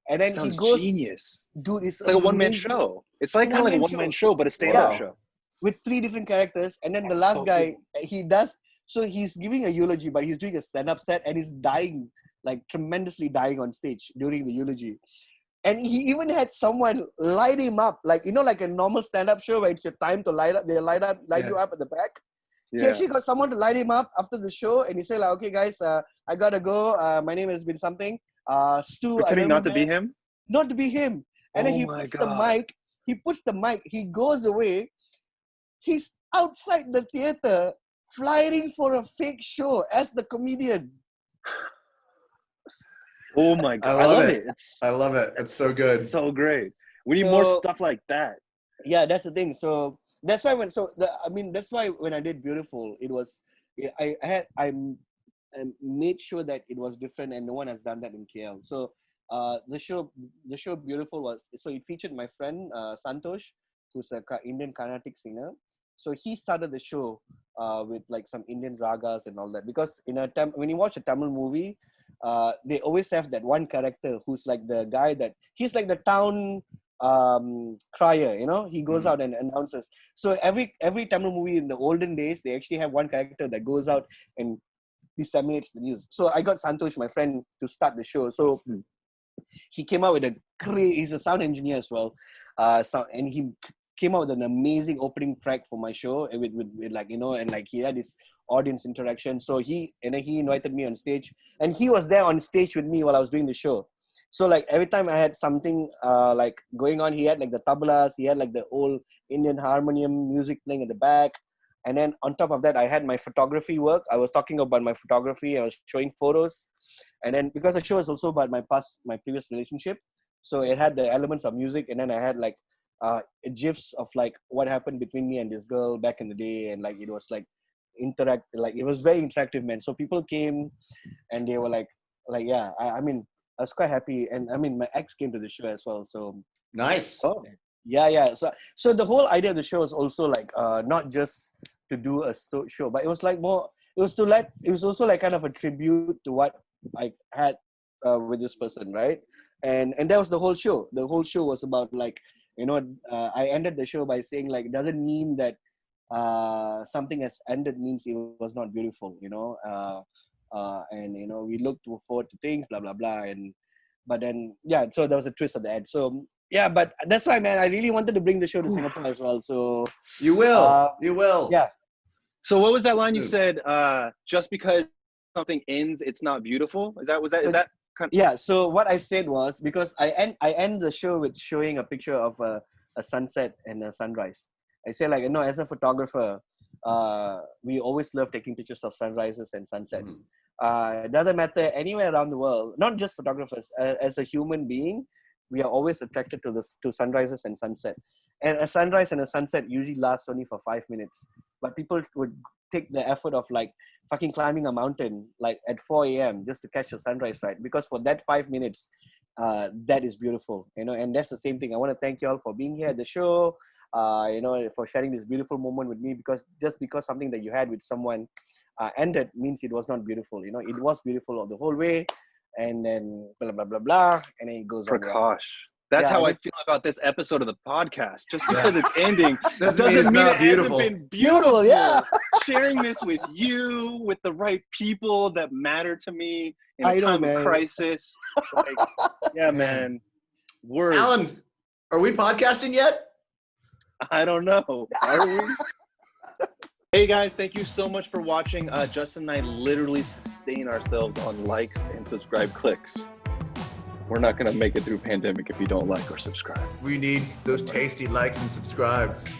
[SPEAKER 2] And then
[SPEAKER 1] Sounds
[SPEAKER 2] he goes,
[SPEAKER 1] genius.
[SPEAKER 2] Dude, it's
[SPEAKER 1] like a one-man show. It's like kind of like a one-man show, but a stand-up show.
[SPEAKER 2] With 3 different characters. And then the last guy, he's giving a eulogy, but he's doing a stand-up set and he's dying, like tremendously dying on stage during the eulogy. And he even had someone light him up, like, like a normal stand-up show where it's your time to light up, they light you up at the back. Yeah. He actually got someone to light him up after the show, and he said, like, okay, guys, I gotta go. My name has been something. Stu.
[SPEAKER 1] Pretending not to be him?
[SPEAKER 2] Not to be him. And then he puts the mic, he goes away. He's outside the theater, flying for a fake show as the comedian.
[SPEAKER 1] Oh my God. I love it.
[SPEAKER 3] I love it. It's so good.
[SPEAKER 1] It's so great. We need more stuff like that.
[SPEAKER 2] Yeah, that's the thing. So that's why that's why when I did Beautiful, it was I made sure that it was different and no one has done that in KL. So the show Beautiful was, so it featured my friend Santosh, who's a Indian Carnatic singer. So he started the show with like some Indian ragas and all that, because when you watch a Tamil movie, they always have that one character who's like the guy he's like the town crier, he goes out and announces. So every Tamil movie in the olden days, they actually have one character that goes out and disseminates the news. So I got Santosh, my friend, to start the show. So he came out with he's a sound engineer as well, and he came out with an amazing opening track for my show with like, and like he had this audience interaction. So he invited me on stage, and he was there on stage with me while I was doing the show. So like every time I had something like going on, he had like the tablas, he had like the old Indian harmonium music playing at the back. And then on top of that, I had my photography work. I was talking about my photography. I was showing photos. And then because the show is also about my previous relationship, so it had the elements of music. And then I had like gifs of like what happened between me and this girl back in the day. And like, it was like it was very interactive, man. So people came and they were like, yeah, I mean, I was quite happy. And I mean, my ex came to the show as well. So
[SPEAKER 3] nice.
[SPEAKER 2] Oh. Yeah. So the whole idea of the show is also like not just to do a show, but it was like more. It was also like kind of a tribute to what I had with this person, right? And that was the whole show. The whole show was about like, I ended the show by saying like, it doesn't mean that something has ended means it was not beautiful, and we look forward to things, blah blah blah, but then so there was a twist at the end. So yeah, but that's why, man, I really wanted to bring the show to Singapore as well. So
[SPEAKER 3] you will.
[SPEAKER 2] Yeah.
[SPEAKER 1] So what was that line you said? Just because something ends, it's not beautiful. Is that kind of...
[SPEAKER 2] Yeah. So what I said was, because I end the show with showing a picture of a sunset and a sunrise. I say like, as a photographer, we always love taking pictures of sunrises and sunsets. It doesn't matter anywhere around the world, not just photographers. As a human being, we are always attracted to sunrises and sunset. And a sunrise and a sunset usually lasts only for 5 minutes. But people would take the effort of like fucking climbing a mountain like at 4 a.m. just to catch the sunrise, right? Because for that 5 minutes, that is beautiful, and that's the same thing. I want to thank you all for being here at the show, for sharing this beautiful moment with me, because something that you had with someone ended means it was not beautiful. It was beautiful the whole way, and then blah blah blah blah, and then it goes on.
[SPEAKER 1] Prakash, that's how I feel about this episode of the podcast. Just because it's ending doesn't mean it hasn't been beautiful.
[SPEAKER 2] Yeah.
[SPEAKER 1] Sharing this with you, with the right people that matter to me in a time of crisis. Like, yeah, man. Words.
[SPEAKER 3] Alan, are we podcasting yet?
[SPEAKER 1] I don't know. Are we? Hey guys, thank you so much for watching. Justin and I literally sustain ourselves on likes and subscribe clicks. We're not going to make it through pandemic if you don't like or subscribe.
[SPEAKER 3] We need those tasty likes and subscribes.